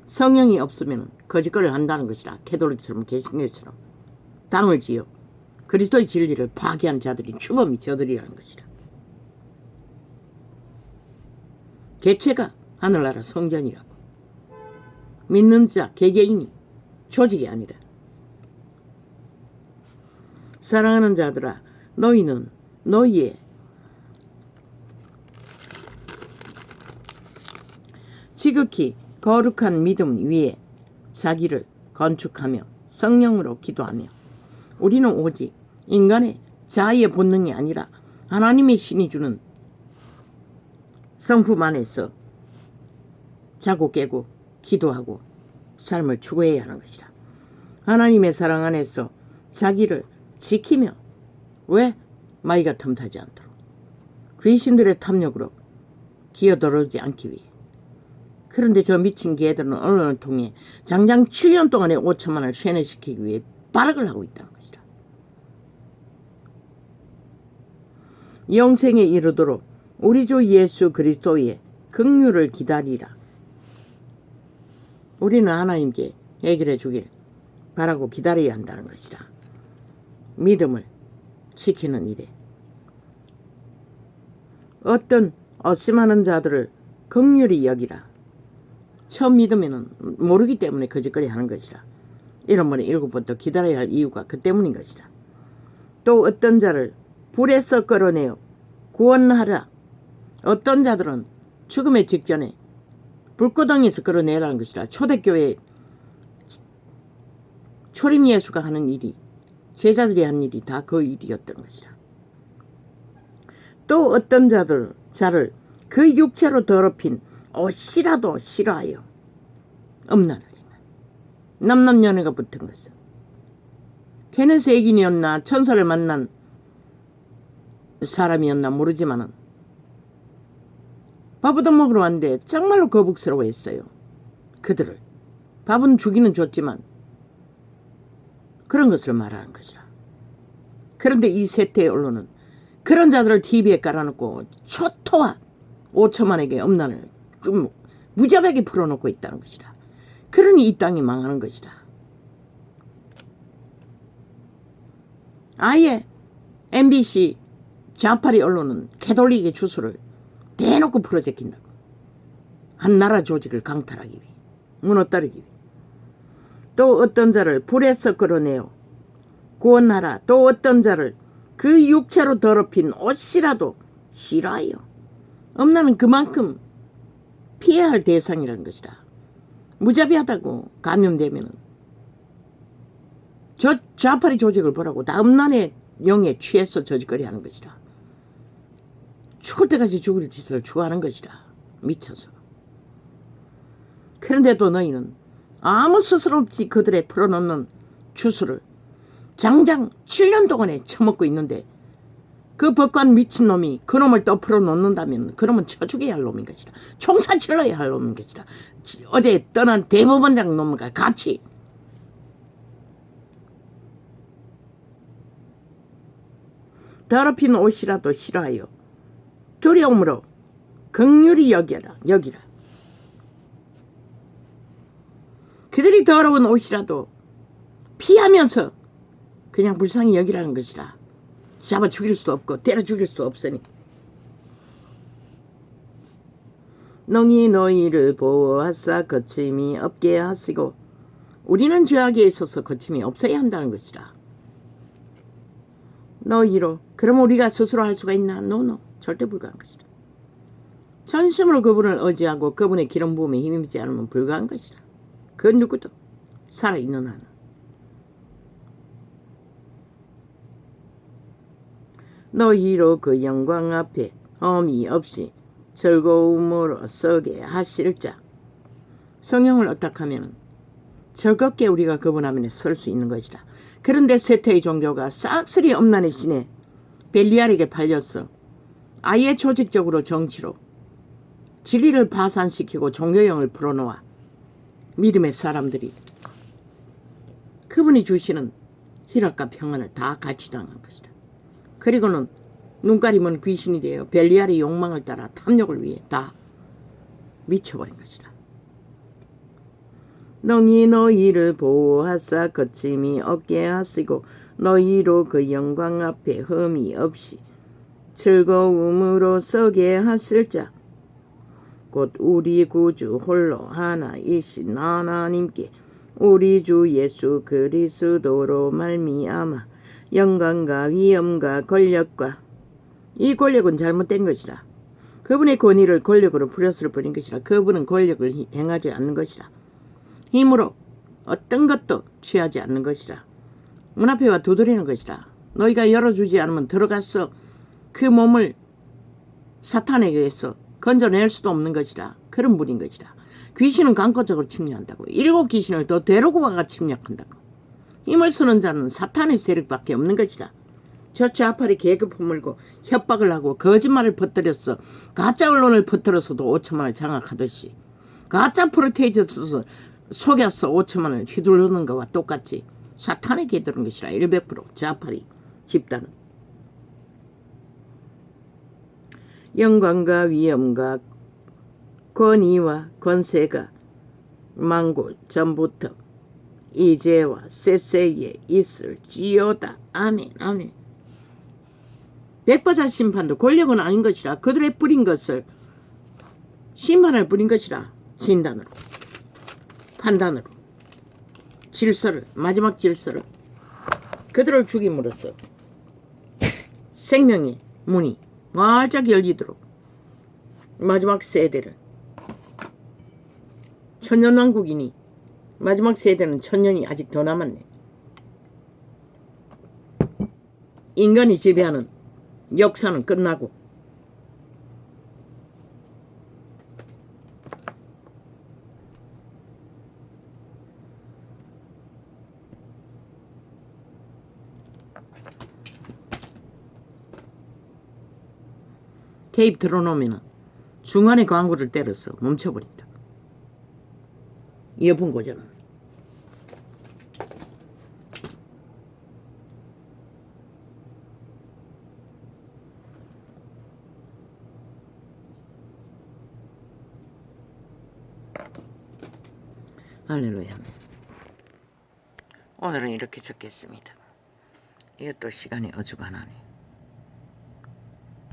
성령이 없으면 거짓거리를 한다는 것이라. 캐톨릭처럼 개신교처럼 당을 지어 그리스도의 진리를 파괴한 자들이 주범이 저들이라는 것이라. 개체가 하늘나라 성전이라고. 믿는 자 개개인이 조직이 아니라. 사랑하는 자들아, 너희는 너희의 지극히 거룩한 믿음 위에 자기를 건축하며 성령으로 기도하며. 우리는 오직 인간의 자아의 본능이 아니라 하나님의 신이 주는 성품 안에서 자고 깨고 기도하고 삶을 추구해야 하는 것이라. 하나님의 사랑 안에서 자기를 지키며. 왜? 마귀가 틈타지 않도록. 귀신들의 탐욕으로 기어들어오지 않기 위해. 그런데 저 미친 개들은 언론을 통해 장장 7년 동안에 5천만을 쇠뇌시키기 위해 발악을 하고 있다는 것이다. 영생에 이르도록 우리 주 예수 그리스도의 긍휼을 기다리라. 우리는 하나님께 해결해 주길 바라고 기다려야 한다는 것이라. 믿음을 지키는 일에 어떤 어심하는 자들을 긍휼히 여기라. 처음 믿으면 모르기 때문에 거짓거리 하는 것이라. 이런 번에 7번 기다려야 할 이유가 그 때문인 것이라. 또 어떤 자를 불에서 끌어내어 구원하라. 어떤 자들은 죽음의 직전에 불구덩이에서 끌어내라는 것이라. 초대교회 초림 예수가 하는 일이, 제자들이 한 일이 다 그 일이었던 것이라. 또 어떤 자를 그 육체로 더럽힌 옷이라도 싫어하여 음란을 행한 남남연애가 붙은 것은 걔는 세긴이었나 천사를 만난 사람이었나 모르지만은 밥 얻어먹으러 왔는데 정말로 거북스러워했어요. 그들을. 밥은 주기는 줬지만 그런 것을 말하는 것이라. 그런데 이 세태의 언론은 그런 자들을 TV에 깔아놓고 초토화 5천만에게 엄난을 좀 무자백에 풀어놓고 있다는 것이라. 그러니 이 땅이 망하는 것이다. 아예 MBC 좌파리 언론은 캐톨릭의 주소를 대놓고 풀어제낀다고. 한 나라 조직을 강탈하기 위해, 무너뜨리기 위해. 또 어떤 자를 불에서 끌어내어 구원하라. 또 어떤 자를 그 육체로 더럽힌 옷이라도 싫어하여. 엄나는 그만큼 피해야 할 대상이라는 것이다. 무자비하다고 감염되면은 저 좌파리 조직을 보라고 다 음란의 영에 취해서 저짓거리 하는 것이다. 죽을 때까지 죽을 짓을 추구하는 것이다. 미쳐서. 그런데도 너희는 아무 스스럼 없이 그들의 풀어놓는 주술을 장장 7년 동안에 처먹고 있는데 그 법관 미친놈이 그놈을 또 풀어놓는다면 그놈은 쳐죽여야 할 놈인 것이다. 총살 칠러야 할 놈인 것이다. 어제 떠난 대법원장 놈과 같이 더럽힌 옷이라도 싫어하여 두려움으로 긍휼히 여기라. 그들이 더러운 옷이라도 피하면서 그냥 불쌍히 여기라는 것이라. 잡아 죽일 수도 없고 때려 죽일 수도 없으니. 능히 너희를 보호하사 거침이 없게 하시고. 우리는 죄악에 있어서 거침이 없어야 한다는 것이라. 너희로. 그럼 우리가 스스로 할 수가 있나? 노. 절대 불가한 것이라. 전심으로 그분을 의지하고 그분의 기름 부음에 힘입지 않으면 불가한 것이라. 그 누구도 살아있는 한은. 너희로 그 영광 앞에 험이 없이 즐거움으로 서게 하실 자. 성령을 어떡하면 즐겁게 우리가 그분 앞에 설 수 있는 것이다. 그런데 세태의 종교가 싹쓸이 엄난의 신에 벨리알에게 팔렸어. 아예 조직적으로 정치로 진리를 파산시키고 종교형을 풀어놓아 믿음의 사람들이 그분이 주시는 희락과 평안을 다 가치당한 것이다. 그리고는 눈가리면 귀신이 되어 벨리알의 욕망을 따라 탐욕을 위해 다 미쳐버린 것이다. 능히 너희를 보호하사 거침이 없게 하시고 너희로 그 영광 앞에 흠이 없이 즐거움으로 서게 하실 자. 곧 우리 구주 홀로 하나이신 하나님께 우리 주 예수 그리스도로 말미암아 영광과 위엄과 권력과. 이 권력은 잘못된 것이라. 그분의 권위를 권력으로 부렸을 뿐인 것이라. 그분은 권력을 행하지 않는 것이라. 힘으로 어떤 것도 취하지 않는 것이라. 문 앞에 와 두드리는 것이라. 너희가 열어주지 않으면 들어가서 그 몸을 사탄에게 의해서 건져낼 수도 없는 것이라. 그런 분인 것이라. 귀신은 강권적으로 침략한다고. 7 귀신을 더 데리고 와가 침략한다고. 힘을 쓰는 자는 사탄의 세력밖에 없는 것이라. 저 좌파리 계급 허물고 협박을 하고 거짓말을 퍼뜨렸어. 가짜 언론을 퍼뜨려서도 5천만을 장악하듯이 가짜 프로테이저스 속여서 5천만을 휘두르는 것과 똑같이 사탄에 기들은 것이라. 100% 좌파리 집단은. 영광과 위엄과 권위와 권세가 만고 전부터 이제와 셋세에 있을지어다. 아멘. 아멘. 백보자 심판도 권력은 아닌 것이라. 그들의 뿌린 것을 심판을 뿌린 것이라. 진단으로 판단으로 질서를 마지막 질서를 그들을 죽임으로써 생명의 문이 활짝 열리도록 마지막 세대를 천년왕국이니 마지막 세대는 천년이 아직 더 남았네. 인간이 지배하는 역사는 끝나고 테이프 틀어놓으면 중간에 광고를 때려서 멈춰버린다. 이어폰 고정은. 할렐루야. 오늘은 이렇게 적겠습니다. 이것도 시간이 어중간하네.